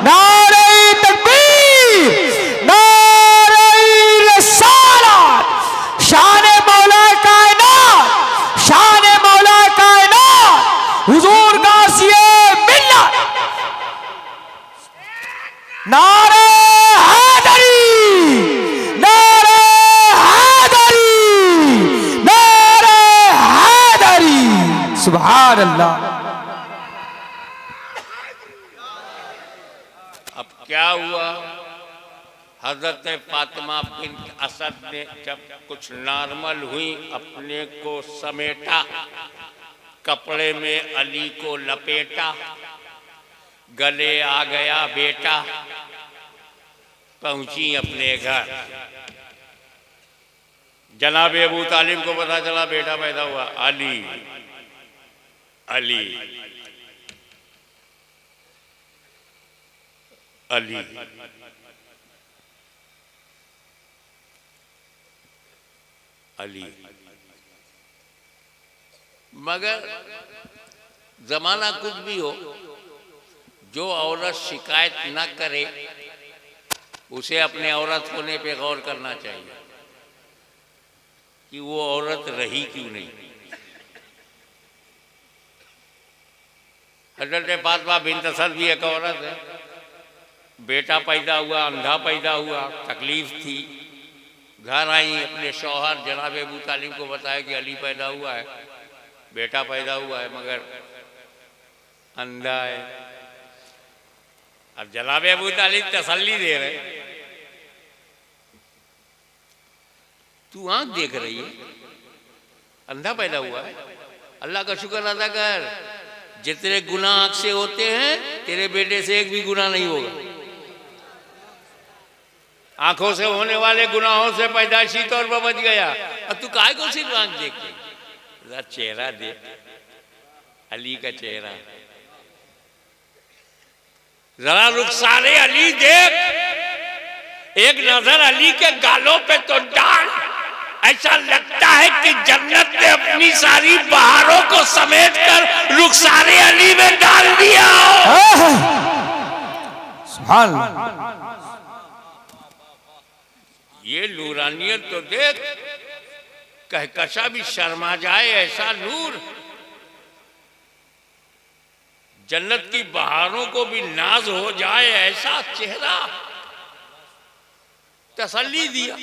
नारे तकबीर, नारे रिसालत, शान मौला कायनात, शान मौला कायनात, हुजूर गाज़िए मिल्लत, नारे हैदरी, नारे हैदरी, नारे हैदरी, सुभान अल्लाह। अब क्या हुआ? हजरत फातिमा बिन्त असद ने जब कुछ नॉर्मल हुई, अपने को समेटा, कपड़े में अली को लपेटा, गले आ गया बेटा, पहुंची अपने घर। जनाब अबू तालिब को पता चला बेटा पैदा हुआ। अली अली अली अली। मगर जमाना कुछ भी हो, जो औरत शिकायत न करे उसे अपने औरत होने पे गौर करना चाहिए कि वो औरत रही क्यों नहीं। हज़रत फातिमा बिन्त असद भी एक औरत है। बेटा पैदा हुआ, अंधा पैदा हुआ, तकलीफ थी। घर आई, अपने शौहर जनाब अबू तालिब को बताया कि अली पैदा हुआ है, बेटा पैदा हुआ है मगर अंधा है। अब जनाब अबू तालिब तसल्ली दे रहे, तू आंख देख रही है, अंधा पैदा हुआ है, अल्लाह का शुक्र अदा कर। जितने गुनाह आंख से होते हैं तेरे बेटे से एक भी गुनाह नहीं होगा। आंखों से होने वाले गुनाहों से पैदाइशी तौर पर बच गया। और तू काहे को सिर्फ आंख देख के? जरा चेहरा देख, अली का चेहरा, जरा रुखसारे अली देख, एक नजर अली के गालों पे तो डाल। ऐसा लगता है कि जन्नत ने अपनी सारी बहारों को समेट कर रुखसारे अली में डाल दिया हो। सुभान अल्लाह। ये नूरानियत तो देख, कहकशा भी शर्मा जाए ऐसा नूर। जन्नत की बहारों को भी नाज हो जाए ऐसा चेहरा। तसल्ली दिया,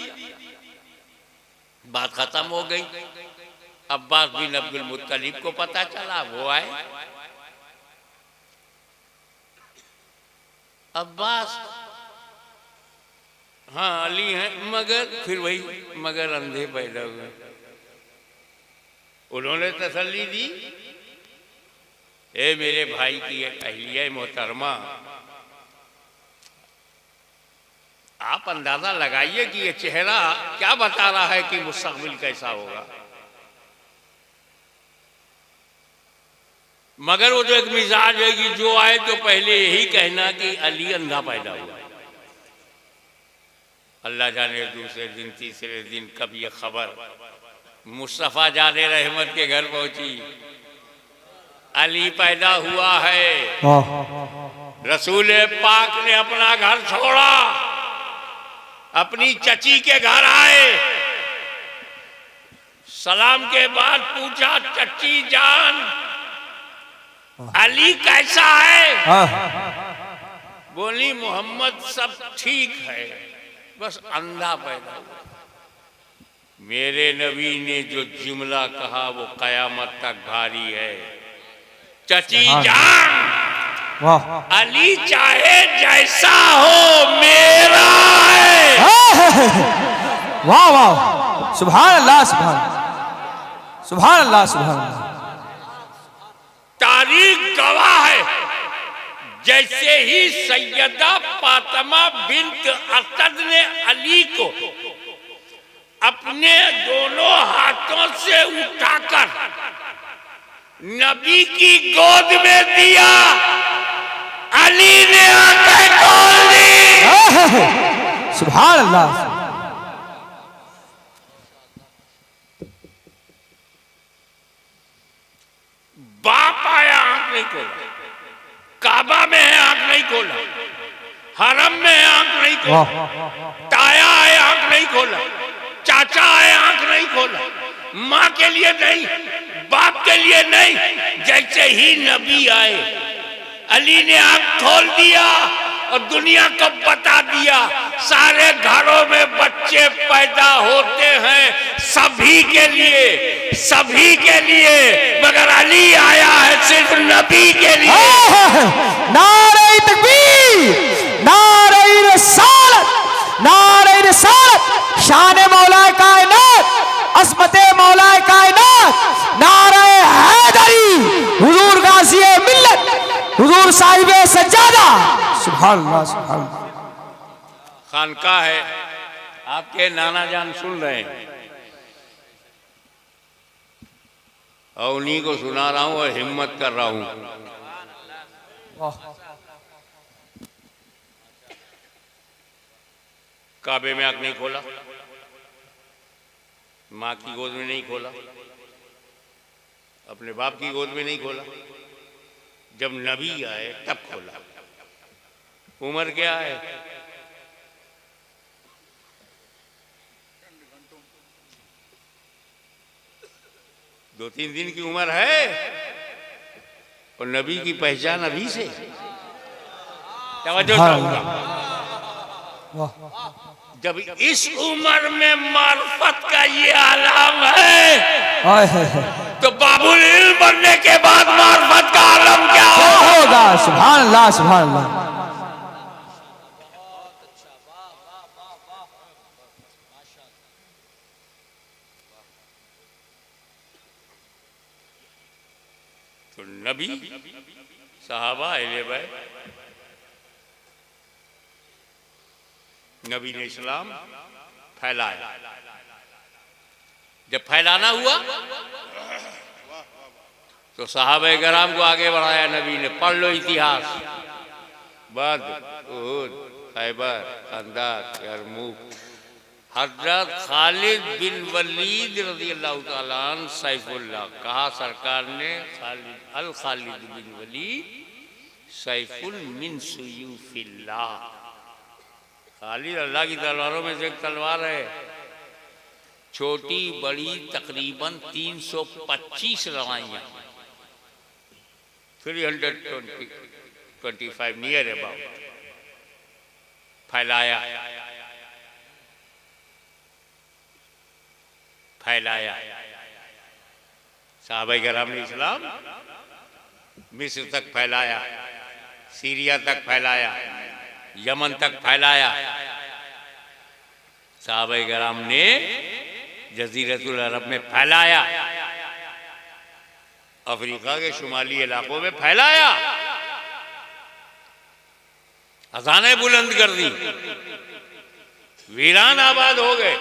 बात खत्म हो गई। अब्बास बिन अब्दुल मुत्तलिब को पता चला, वो आए। अब्बास हाँ अली हैं, मगर फिर वही मगर अंधे पैदा हुए। उन्होंने तसल्ली दी, ए मेरे भाई की अहलिया मोहतरमा, आप अंदाजा लगाइए कि ये चेहरा क्या बता रहा है कि मुस्तकबिल कैसा होगा। मगर वो जो एक मिजाज है कि जो आए तो पहले यही कहना कि अली अंधा पैदा हुआ। अल्लाह जाने दूसरे दिन तीसरे दिन कब ये खबर मुस्तफ़ा जाने रहमत के घर पहुंची, अली पैदा हुआ है। रसूल पाक ने अपना घर छोड़ा, अपनी चची के घर आए। सलाम के बाद पूछा, चची जान अली कैसा है? बोली, मोहम्मद सब ठीक है, बस अंधा पैदा हुआ। मेरे नबी ने जो जुमला कहा वो कयामत तक भारी है। चची जान, अली चाहे जैसा हो मेरा है। वाह वाह, सुभान अल्लाह, सुभान अल्लाह, सुभान अल्लाह। तारीख गवाह है, जैसे ही सैयदा फातिमा बिन्त असद ने अली को अपने दोनों हाथों से उठाकर नबी की गोद में दिया, अली ने आंखें खोल दी। सुभान अल्लाह। बाप आया, आंख नहीं खोला। काबा में है, आंख नहीं खोला। हरम में है, आंख नहीं खोला। ताया है, आंख नहीं खोला। चाचा है, आंख नहीं खोला। माँ के लिए नहीं, बाप के लिए नहीं। जैसे ही नबी आए, अली ने आंख खोल दिया और दुनिया को बता दिया, सारे घरों में बच्चे पैदा होते हैं सभी के लिए, सभी के लिए, मगर अली आया है सिर्फ नबी के लिए। नारे तकबीर, नारे रिसालत, नारे रिसालत, शान मौला कायनात, अस्मते मौला कायनात, नारे हैदरी, हुजूर गाज़ी मिल्लत, हुजूर साहिबे सज्जादा। सुभान अल्लाह, सुभान अल्लाह। खानका है, आपके नाना जान सुन रहे हैं और उन्हीं को सुना रहा हूं और हिम्मत कर रहा हूं। काबे में आंख नहीं खोला, माँ की गोद में नहीं खोला, अपने बाप की गोद में नहीं खोला। जब नबी आए तब खोला। उम्र क्या है? दो तीन दिन की उम्र है और नबी की पहचान अभी से। तवज्जो चाहूंगा, जब इस उम्र में मार्फत का ये आलम है तो बाबुल इल्म बनने के बाद मार्फत का आलम क्या होगा? सुभान अल्लाह, सुभान अल्लाह। तो नबी, सहाबा, अहले बैत, नबी ने इस्लाम फैलाया। जब फैलाना हुआ तो सहाबा कराम को आगे बढ़ाया नबी ने। पढ़ लो इतिहास, बद्र, उहुद, खैबर, खंदक, यरमुक। हजरत खालिद बिन वलीद रज़ी अल्लाह तआला अन्हु सैफुल्लाह कहा सरकार ने, खालिद अल खालिद बिन वलीद सैफुल मिन सुयूफिल्लाह। खालिद अल्लाह की तलवारों में से एक तलवार है। छोटी बड़ी तकरीबन 325 लड़ाइयाँ, 325 नियर अबाउट फैलाया। फैलाया। साहबा किराम ने इस्लाम मिस्र तक फैलाया, सीरिया तक फैलाया, यमन तक फैलाया। साहबा किराम ने जजीरतुल अरब में फैलाया, अफ्रीका के शुमाली इलाकों में फैलाया, अजानें बुलंद कर दी, वीरान आबाद हो गए।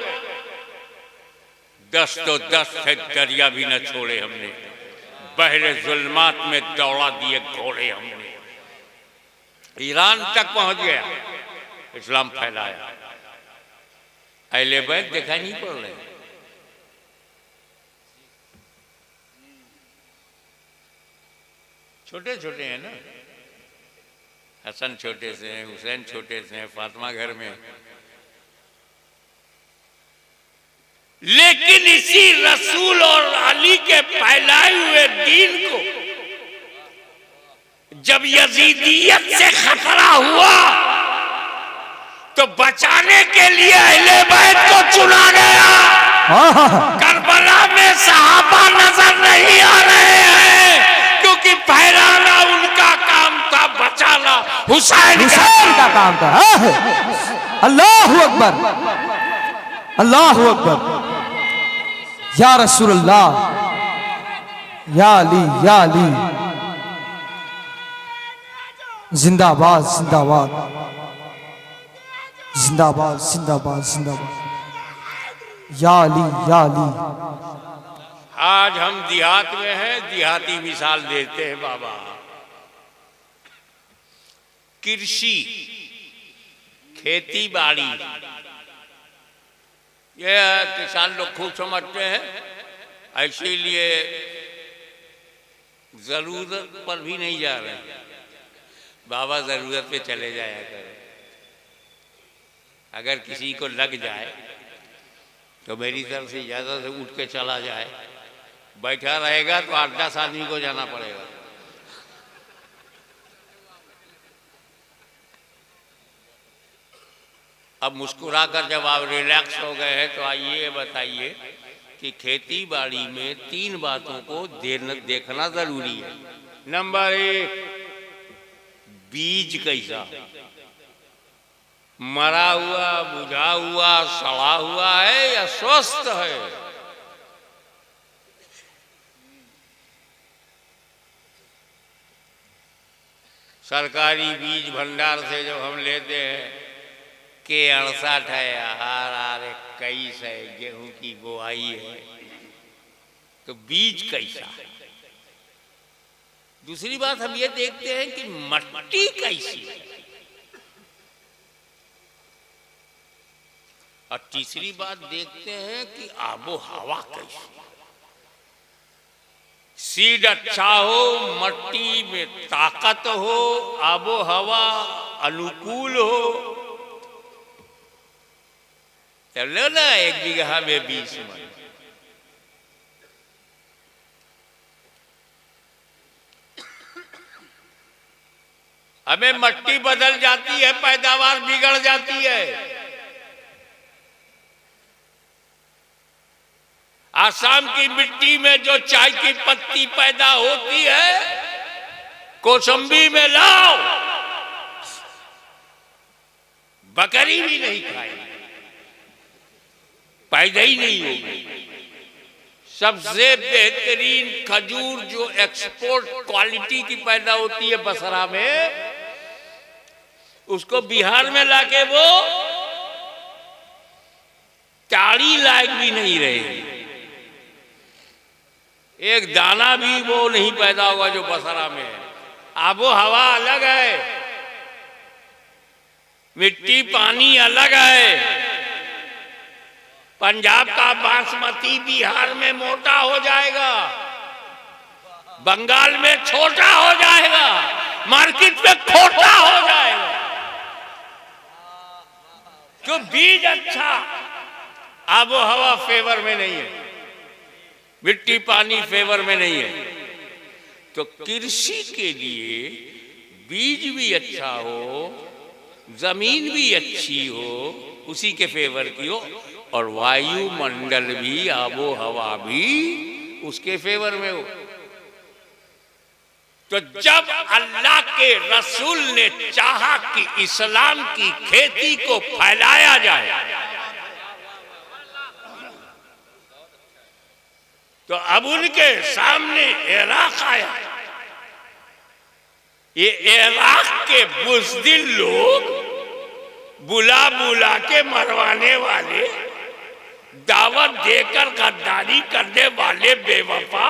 10 तो 10 थे दरिया भी न छोड़े हमने, बहरे जुल्मात में दौड़ा दिए घोड़े हमने। ईरान तक पहुंच गया, इस्लाम फैलाया। अहले बैत दिखाई नहीं पड़ रहे। छोटे छोटे हैं ना, हसन छोटे से हैं, हुसैन छोटे से हैं, फातिमा घर में। लेकिन इसी रसूल और अली के फैलाए हुए दीन को जब यजीदियत से खतरा हुआ तो बचाने के लिए अहले बैत को चुना गया। करबला में सहाबा नजर नहीं आ रहे हैं क्योंकि फैलाना उनका काम था, बचाना हुसैन का काम था। अल्लाहु अकबर, अल्लाहु अकबर। या रसूल अल्लाह, या अली, या अली। जिंदाबाद, जिंदाबाद, जिंदाबाद, जिंदाबाद, जिंदाबाद। या अली, या अली। आज हम देहात में हैं, देहाती मिसाल देते हैं बाबा। कृषि, खेती बाड़ी, ये किसान लोग खूब समझते हैं, इसीलिए जरूरत पर भी नहीं जा रहे। बाबा जरूरत पे चले जाया करें। अगर किसी को लग जाए तो मेरी तरफ से ज्यादा से उठ के चला जाए, बैठा रहेगा तो 8-10 आदमी को जाना पड़ेगा। अब मुस्कुराकर जब आप रिलैक्स हो गए हैं तो आइए बताइए कि खेती बाड़ी में 3 बातों को देखना जरूरी है। नंबर 1, बीज कैसा, मरा हुआ, बुझा हुआ, सड़ा हुआ है या स्वस्थ है। सरकारी बीज भंडार से जब हम लेते हैं के 68 है, RR21 है, गेहूं की बुआई है, तो बीज कैसा है। दूसरी बात हम ये देखते हैं कि मट्टी कैसी है, और तीसरी बात देखते हैं कि आबो हवा कैसी। सीड अच्छा हो, मट्टी में ताकत हो, आबो हवा अनुकूल हो, चलो ना 1 बीघा में 20 मन। हमें मट्टी बदल जाती है, पैदावार बिगड़ जाती है। आसाम की मिट्टी में जो चाय की पत्ती पैदा होती है, कौशंबी में लाओ, बकरी भी नहीं खाएगी, पैदा ही नहीं होगी। सबसे बेहतरीन खजूर जो एक्सपोर्ट क्वालिटी की पैदा होती है बसरा में, उसको बिहार में लाके वो ताड़ी लायक भी नहीं रहेगी, एक दाना भी वो नहीं पैदा होगा जो बसरा में है। आबो हवा अलग है, मिट्टी पानी अलग है। पंजाब का बासमती बिहार में मोटा हो जाएगा, बंगाल में छोटा हो जाएगा, मार्केट में खोटा हो जाएगा। जो बीज अच्छा, आबो हवा फेवर में नहीं है, मिट्टी पानी फेवर में नहीं है, तो कृषि के लिए बीज भी अच्छा हो, जमीन भी अच्छी हो, उसी के फेवर की हो, और वायुमंडल भी, आबो हवा भी उसके फेवर में हो। तो जब अल्लाह के रसूल ने चाहा कि इस्लाम की खेती को फैलाया जाए, तो अब उनके सामने इराक आया। ये इराक के बुज़दिल लोग, बुला बुला के मरवाने वाले, दावत देकर गद्दारी करने वाले बेवफा,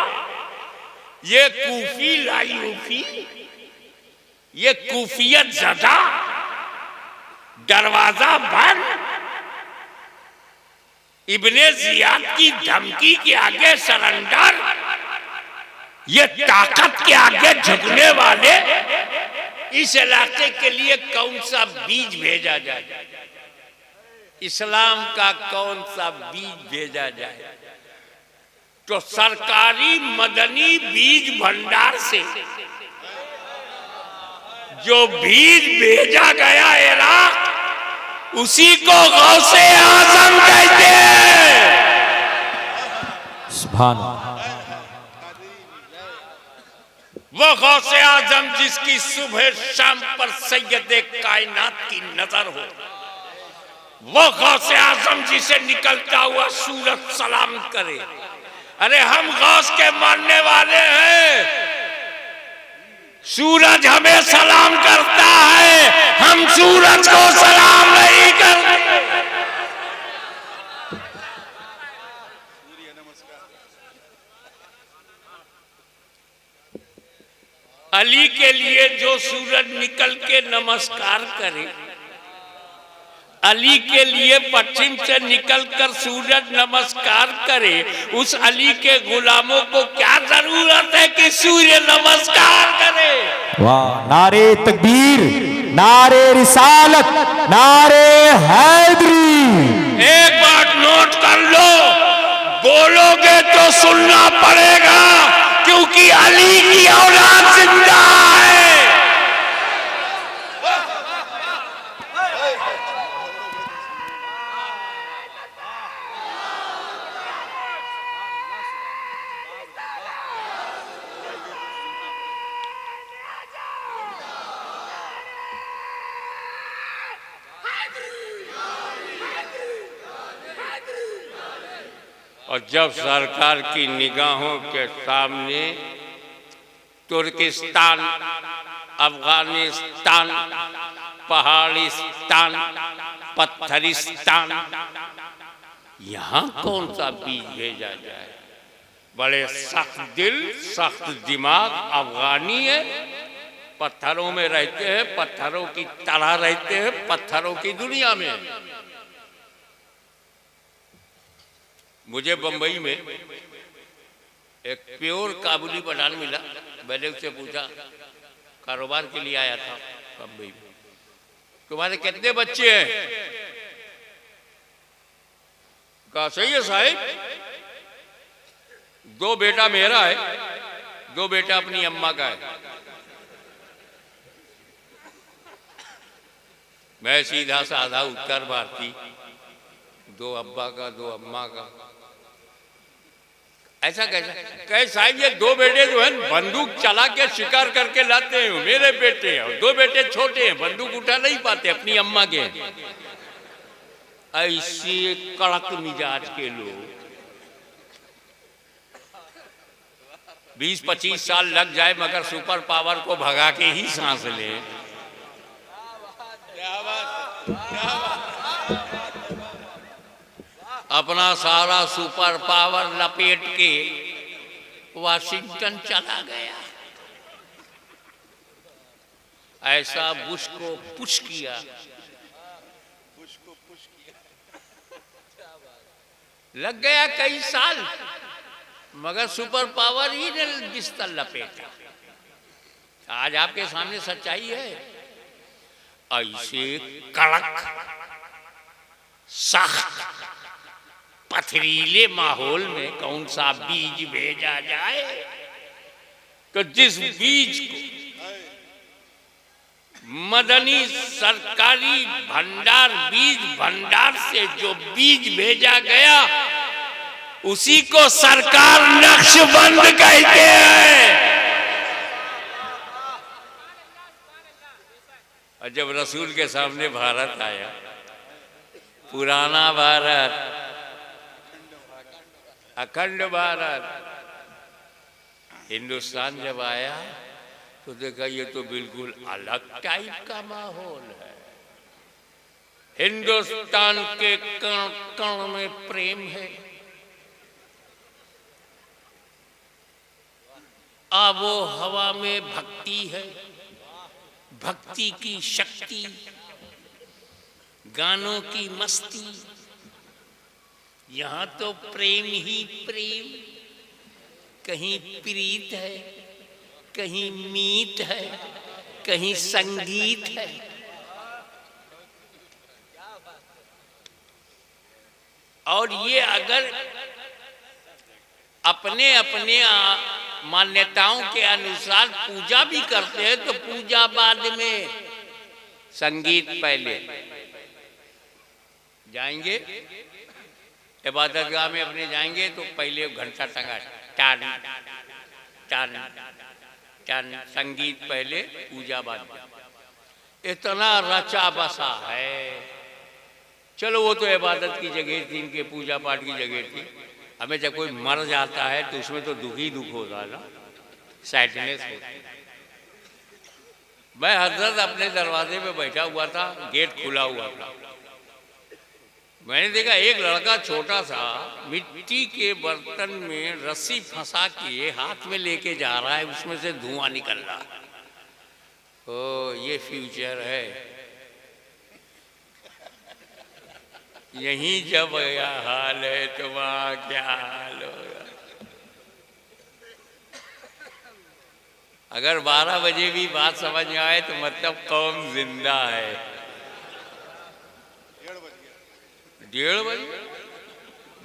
ये कूफी लायूफी, ये कूफियत ज़दा, दरवाजा बंद, इब्ने जियाद की धमकी के आगे सरेंडर, ये ताकत के आगे झुकने वाले, इस इलाके के लिए कौन सा बीज भेजा जाए? इस्लाम का कौन सा बीज भेजा जाए? तो सरकारी मदनी बीज भंडार से जो बीज भेजा गया इराक, उसी को गौसे आजम कहते हैं। सुभान वो गौसे आजम जिसकी सुबह शाम पर सैयदे कायनात की नजर हो, वो गौसे आजम जिसे निकलता हुआ सूरज सलाम करे। अरे हम गौस के मानने वाले हैं, सूरज हमें सलाम करता है, हम सूरज को सलाम नहीं करते। अली के लिए जो सूरज निकल के नमस्कार करे, अली के लिए पश्चिम से निकलकर सूरज नमस्कार करे, उस अली के गुलामों को क्या जरूरत है कि सूर्य नमस्कार करे? वाह, नारे तकबीर, नारे रिसालत, नारे हैदरी। एक बात नोट कर लो, बोलोगे तो सुनना पड़ेगा, क्योंकि अली की औलाद जिंदा है। और जब सरकार की निगाहों के सामने तुर्किस्तान, अफगानिस्तान, पहाड़िस्तान, पत्थरिस्तान, यहाँ कौन सा बीज भेजा जाए? बड़े सख्त दिल, सख्त दिमाग अफगानी है, पत्थरों में रहते हैं, पत्थरों की तरह रहते हैं, पत्थरों की दुनिया में। मुझे बंबई में एक प्योर काबुली पठान मिला। मैंने उससे पूछा, कारोबार के लिए आया था बंबई में, तुम्हारे कितने बच्चे हैं? कहा सही है साहिब, 2 बेटा मेरा है, 2 बेटा अपनी अम्मा का है। मैं सीधा साधा उत्तर भारती, 2 अब्बा का 2 अम्मा का। ऐसा कैसा? कहे साहब ये 2 बेटे जो है बंदूक चला के शिकार करके लाते हैं, मेरे बेटे हैं, और 2 बेटे छोटे हैं, बंदूक उठा नहीं पाते, अपनी अम्मा के। ऐसे कड़क मिजाज के लोग 20-25 साल लग जाए मगर सुपर पावर को भगा के ही सांस ले। अपना सारा सुपर पावर लपेट के वाशिंगटन चला गया। ऐसा बुश को पुश किया, लग गया कई साल, मगर सुपर पावर ही ने बिस्तर लपेटा। आज आपके सामने सच्चाई है। ऐसे कड़क सख्त पथरीले माहौल में कौन सा बीज भेजा जाए? तो जिस बीज को मदनी सरकारी भंडार, बीज भंडार से जो बीज भेजा गया उसी को सरकार नक्शबंद कहते हैं। और जब रसूल के सामने भारत आया, पुराना भारत, अखंड भारत, हिंदुस्तान जब आया तो देखा ये तो बिल्कुल अलग टाइप का माहौल है। हिंदुस्तान के कण कण में प्रेम है, आबो हवा में भक्ति है, भक्ति की शक्ति, गानों की मस्ती, यहाँ तो प्रेम ही प्रेम, कहीं प्रीत है, कहीं मीत है, कहीं संगीत है। और ये अगर अपने अपने मान्यताओं के अनुसार पूजा भी करते हैं तो पूजा बाद में, संगीत पहले। जाएंगे इबादतगाह में अपने जाएंगे तो पहले घंटा टंगा, टान टान टान, संगीत पहले, पूजा बाद में। इतना रचा बसा है। चलो वो तो इबादत की जगह थी, इनके पूजा पाठ की जगह थी। हमें जब कोई मर जाता है तो उसमें तो दुख ही दुख होता है ना, सैडनेस होती। मैं हजरत अपने दरवाजे पे बैठा हुआ था, गेट खुला हुआ था। मैंने देखा एक लड़का छोटा सा मिट्टी के बर्तन में रस्सी फंसा के हाथ में लेके जा रहा है, उसमें से धुआं निकल रहा है। ओ ये फ्यूचर है। यहीं जब यह हाल है तो वहाँ क्या हाल होगा। अगर 12 बजे भी बात समझ में आए तो मतलब कौम जिंदा है। 1:30 बजे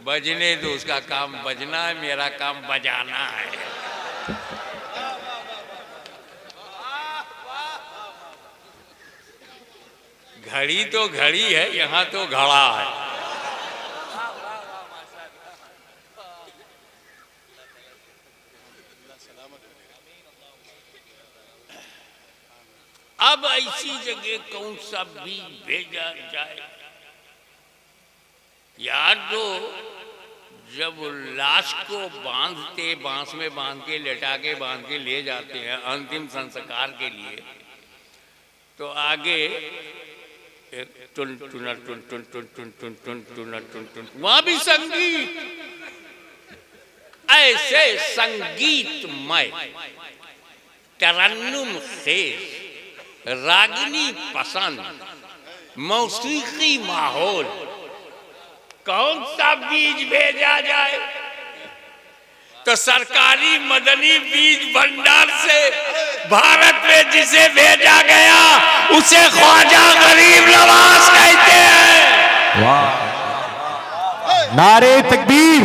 बजने दो, उसका काम बजना है, मेरा काम बजाना है। घड़ी तो घड़ी है, यहाँ तो घड़ा है। अब ऐसी जगह कौन सा बीज भेजा जाए। यार तो जब लाश को बांधते, बांस में बांध के, लेटा के बांध के ले जाते हैं अंतिम संस्कार के लिए, तो आगे टुन टुन टुन टुन टुन टुन टुन टुन टुन टुन टुन, वहां भी संगीत। ऐसे संगीतमय, तरन्नुम खेज, रागिनी पसंद, मौसीकी माहौल, कौन सा बीज भेजा जाए। तो सरकारी मदनी बीज भंडार से भारत में जिसे भेजा गया उसे ख्वाजा गरीब नवाज कहते हैं। वाह, नारे तकबीर,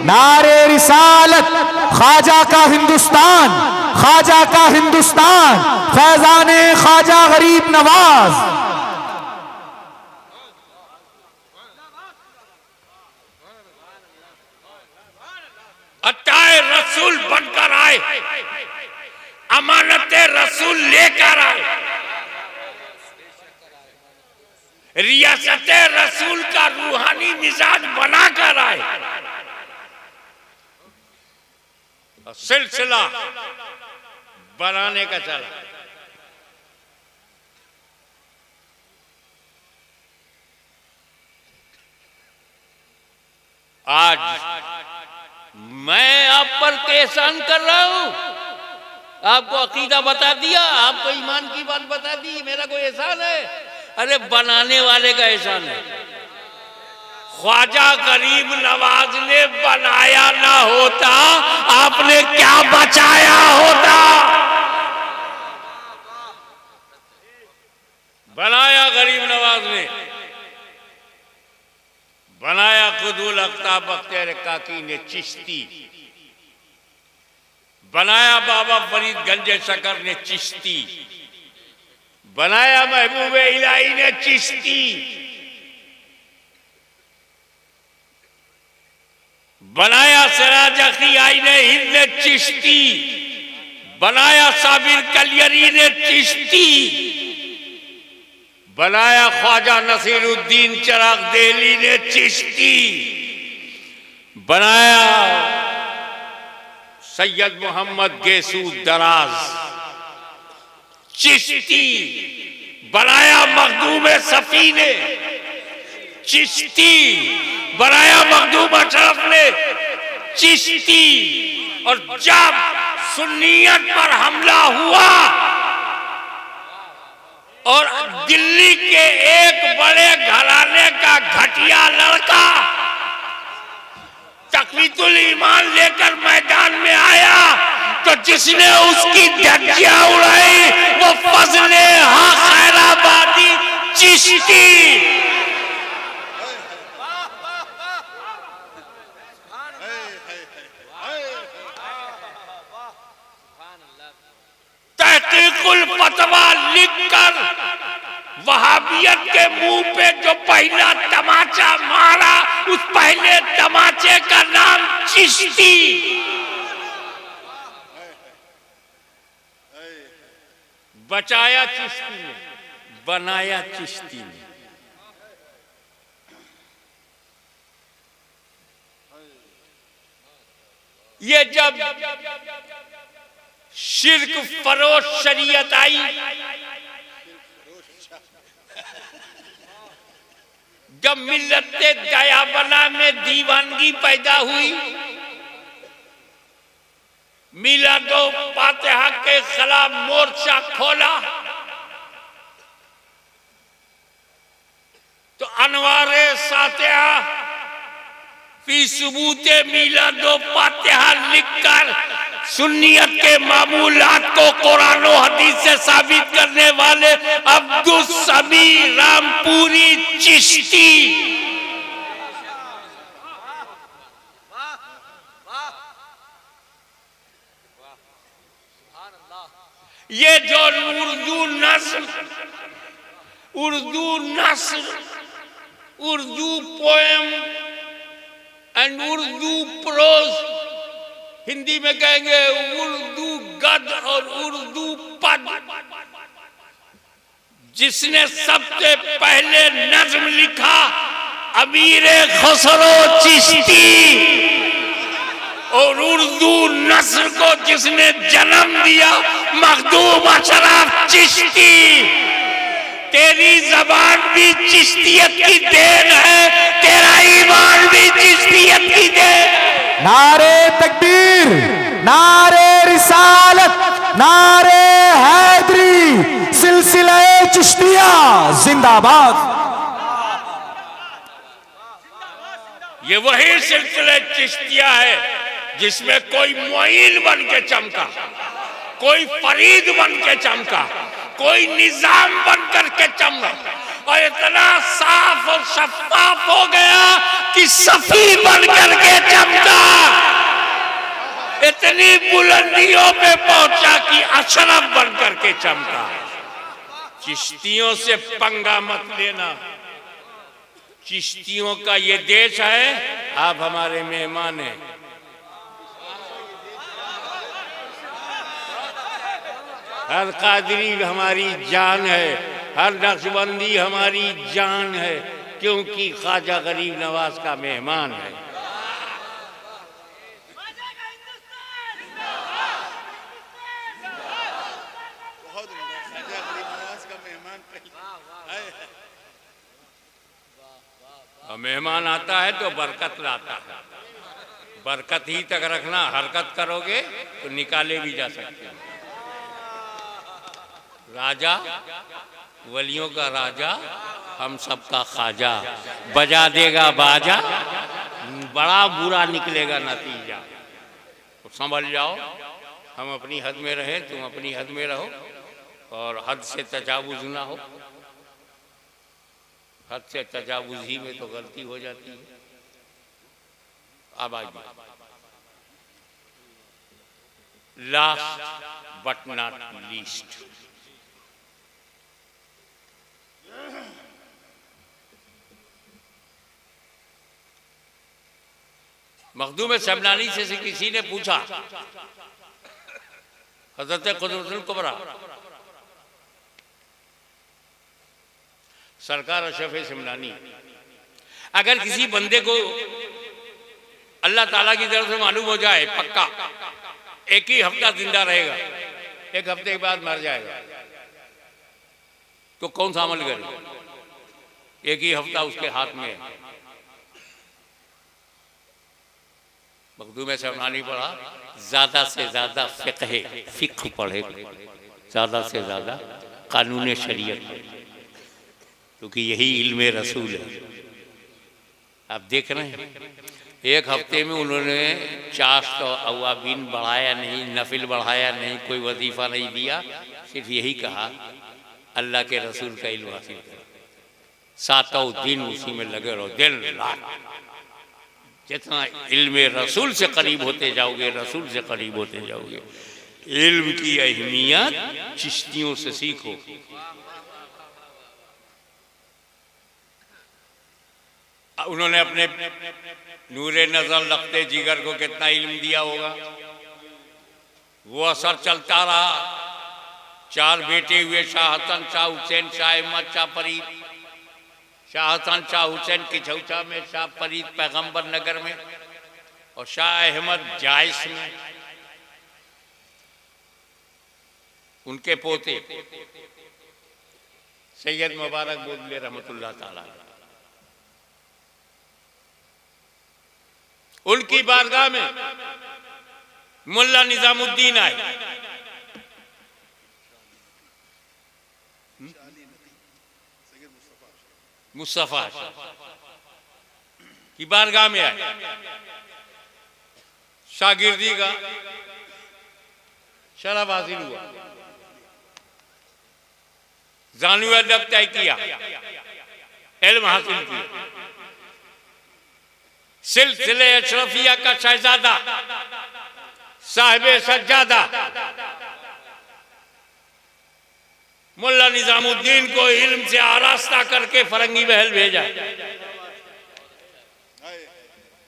नारे रिसालत, ख्वाजा का हिंदुस्तान, ख्वाजा का हिंदुस्तान, फैजाने ख्वाजा गरीब नवाज। अताए रसूल बनकर आए, अमानते रसूल लेकर आए, रियासते रसूल का रूहानी मिजाज बनाकर आए। और सिलसिला बनाने का चला। आज मैं आप पर एहसान कर रहा हूं, आपको अकीदा बता दिया, आपको ईमान की बात बता दी, मेरा कोई एहसान है? अरे बनाने वाले का एहसान है। ख्वाजा गरीब नवाज ने बनाया ना होता, आपने क्या बचाया होता। बनाया गरीब नवाज ने, बनाया खुदुल अख्ताब बख्तियार काकी ने चिश्ती, बनाया बाबा फरीद गंज शकर ने चिश्ती, बनाया महबूब इलाही ने चिश्ती, बनाया सिराज अखियाई ने हिंद ने चिश्ती, बनाया साबिर कलियरी ने चिश्ती, बनाया ख्वाजा नसीरुद्दीन चिराग देहली ने चिश्ती, बनाया सैयद मोहम्मद गेसू दराज चिश्ती, बनाया मखदूम सफी ने चिश्ती, बनाया मखदूम अशरफ ने चिश्ती। और जब सुन्नियत पर हमला हुआ और दिल्ली के एक बड़े घराने का घटिया लड़का तकवीतुल ईमान लेकर मैदान में आया तो जिसने उसकी धज्जियां उड़ाई वो फजले हाँ खैराबादी चिश्ती। तहकीकुल फतवा लिखकर वहाबियत के मुंह पे जो पहला तमाचा मारा उस पहले तमाचे का नाम चिश्ती। बचाया चिश्ती ने, बनाया चिश्ती ने। ये जब शिर्क फरोश शरीयत आई, जब मिल्लते दयाबना में दीवानगी पैदा हुई, मिलादो फातिहा के खिलाफ मोर्चा खोला तो अनवारे सातिहा फी सुबूते मिलादो फातिहा लिखकर सुन्नियत के मामूलात को कुरान और हदीस से साबित करने वाले अब्दुल समी रामपुरी चिश्ती। ये जो उर्दू नस्ल, Urdu poem and Urdu prose, Hindi में कहेंगे उर्दू गद और उर्दू पद, जिसने सबसे पहले नज्म लिखा अमीर खुसरो चिश्ती, और उर्दू नस्ल को जिसने जन्म दिया मखदूम अशरफ चिश्ती। तेरी जबान भी चिश्तियत की देन है, तेरा ईमान भी चिश्तियत की देन। नारे तकबीर, नारे रिसालत, नारे हैदरी, सिलसिला चिश्तिया जिंदाबाद। ये वही सिलसिला चिश्तिया है जिसमें कोई मुईन बन के चमका, कोई फरीद बन के चमका, कोई निजाम बन करके चमका, और इतना साफ और शफाफ हो गया कि सफी बन करके चमका, इतनी बुलंदियों पे पहुंचा कि अशरफ बन करके चमका। चिश्तियों से पंगा मत लेना, चिश्तियों का ये देश है, आप हमारे मेहमान हैं। हर कादरी हमारी जान है, हर नक्शबंदी हमारी जान है, क्योंकि ख्वाजा गरीब नवाज का मेहमान है। और मेहमान आता है तो बरकत लाता है, बरकत ही तक रखना, हरकत करोगे तो निकाले भी जा सकते हैं। राजा, वलियों का राजा, हम सबका ख्वाजा, बजा देगा बाजा, बड़ा बुरा निकलेगा नतीजा। तो समझ जाओ, हम अपनी हद में रहे, तुम अपनी हद में रहो, और हद से तजावुज ना हो। हद से तजावुज ही में तो गलती हो जाती है। अब आइए, last but not least, Makhdoom Shamnani से किसी ने पूछा, हजरत कुदरतुल कुबरा सरकार अशरफ शमनानी, अगर किसी बंदे को अल्लाह ताला की तरफ से मालूम हो जाए पक्का एक ही हफ्ता जिंदा रहेगा, एक हफ्ते के बाद मर जाएगा, तो कौन सा अमल करे? एक ही हफ्ता उसके हाथ में है। मखदूम शमनानी पढ़ा, ज्यादा से ज्यादा फिक्र पढ़े, ज्यादा से ज्यादा कानून शरीयत, क्योंकि यही इल्म रसूल है। आप देख रहे हैं एक हफ्ते में उन्होंने चाश्त और अवाबीन बढ़ाया नहीं, नफिल बढ़ाया नहीं, कोई वजीफा नहीं दिया, सिर्फ यही कहा अल्लाह के रसूल का इल्म हासिल करो, सातों दिन उसी में लगे रहो, दिन रात। जितना इल्म रसूल से करीब होते जाओगे, रसूल से करीब होते जाओगे। इल्म की अहमियत चिश्तियों से सीखो। उन्होंने अपने नूरे नजर लगते जिगर को कितना इल्म दिया होगा, वो असर चलता रहा। 4 बेटे हुए, शाह हसन, शाह हुसैन, शाह अहमद, शाह फरीद। शाह हसन शाह हुसैन किछौछा में, शाह फरीद पैगंबर नगर में, और शाह अहमद जायस में। उनके पोते सैयद मुबारक बोदले रहमतुल्लाह ताला, उनकी बारगाह में मुल्ला निजामुद्दीन आए। मुस्तफा की बारगाह में आए, शागिर्दी का शरफ हासिल हुआ, जानू अदब तय किया, इल्म हासिल किया। सिलसिले अशरफिया का शहजादा, साहिबे सज्जादा मुल्ला निजामुद्दीन को इल्म से आरास्ता करके फरंगी महल भेजा।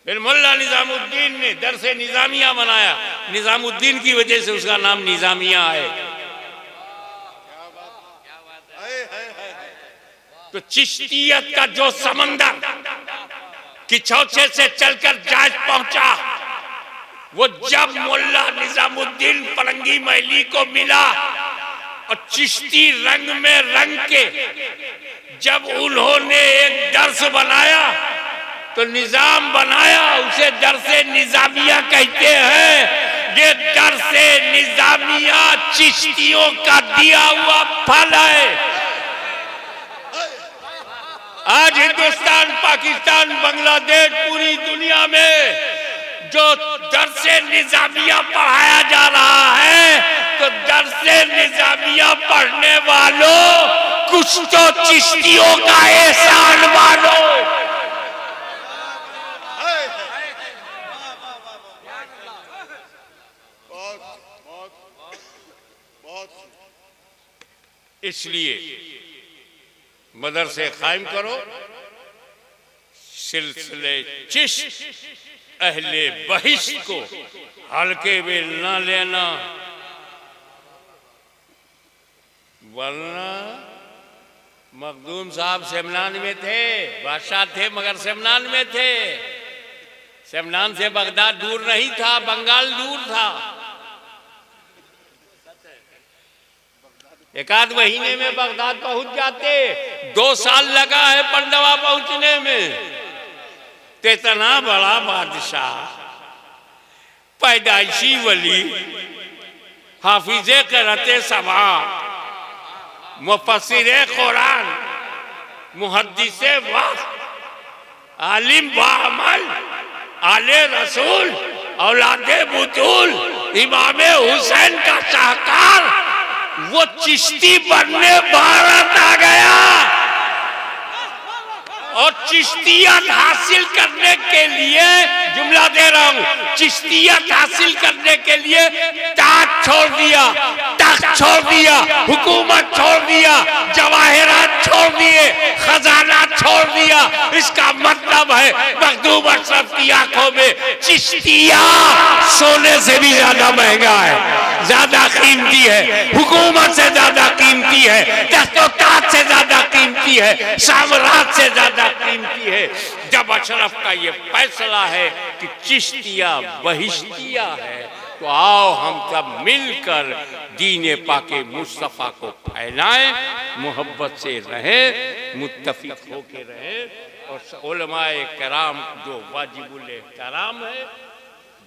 फिर मुल्ला निजामुद्दीन ने दरसे निजामिया बनाया, निजामुद्दीन की वजह से उसका नाम निजामिया है। तो चिश्तियत का जो समंदर किछौछे से चलकर जाज पहुंचा, वो जब मुल्ला निजामुद्दीन फरंगी महली को मिला और चिश्ती रंग में रंग के जब उन्होंने एक दर्स बनाया, तो निजाम बनाया, उसे दरसे निजामिया कहते हैं। ये दरसे निजामिया चिश्तियों का दिया हुआ फल है। आज हिंदुस्तान, पाकिस्तान, बांग्लादेश, पूरी दुनिया में जो दरसे निजामिया पढ़ाया जा रहा है, तो दरसे निजामिया पढ़ने वालों कुछ तो चिश्तियों का एहसान मानो। इसलिए मदरसे कायम करो, सिलसिले चिश्त अहले बहिश्त को हल्के में न लेना, वरना मखदूम साहब सेमनान में थे, बादशाह थे मगर सेमनान में थे। सेमनान से बगदाद दूर नहीं था, बंगाल दूर था। एक आध महीने में बगदाद पहुंच जाते, 2 साल लगा है पंडवा पहुंचने में। तो इतना बड़ा बादशाह, पैदाइशी वली, हाफिजे करते सभा, मुफस्सिरे कुरान, मुहद्दिसे वक्त, आलिम बाअमल, आले रसूल, औलादे बुतूल, इमामे हुसैन का शाहकार, वो चिश्ती बनने भारत आ गया। और चिश्तियत हासिल करने के लिए, जुमला दे रहा हूं, चिश्तियत हासिल करने के लिए ताज छोड़ दिया, तख्त छोड़ दिया, हुकूमत छोड़ दिया, जवाहिरात छोड़ दिए, खजाना छोड़ दिया। इसका मतलब है मखदूम अशरफ की आंखों में चिश्तिया सोने से भी ज्यादा महंगा है, ज्यादा कीमती है, हुकूमत से ज्यादा कीमती है, दस्तोताज से ज्यादा कीमती है, साम्राज्य से ज्यादा कीमती है। जब अशरफ का ये फैसला है कि चिश्तिया बहिश्तिया है, तो आओ हम सब मिलकर दीन पाके मुस्तफ़ा को फैलाएं, मोहब्बत से रहें, मुत्तफिक होके रहें और उलमाए कराम जो वाजिबुल एहतराम है,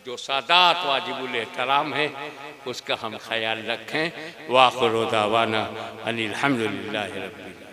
जो सादात वाजिबुल एहतराम है, उसका हम ख्याल रखें। वाखिर दावाना अनिल हम्दुलिल्लाहि रब्बिल आलमीन।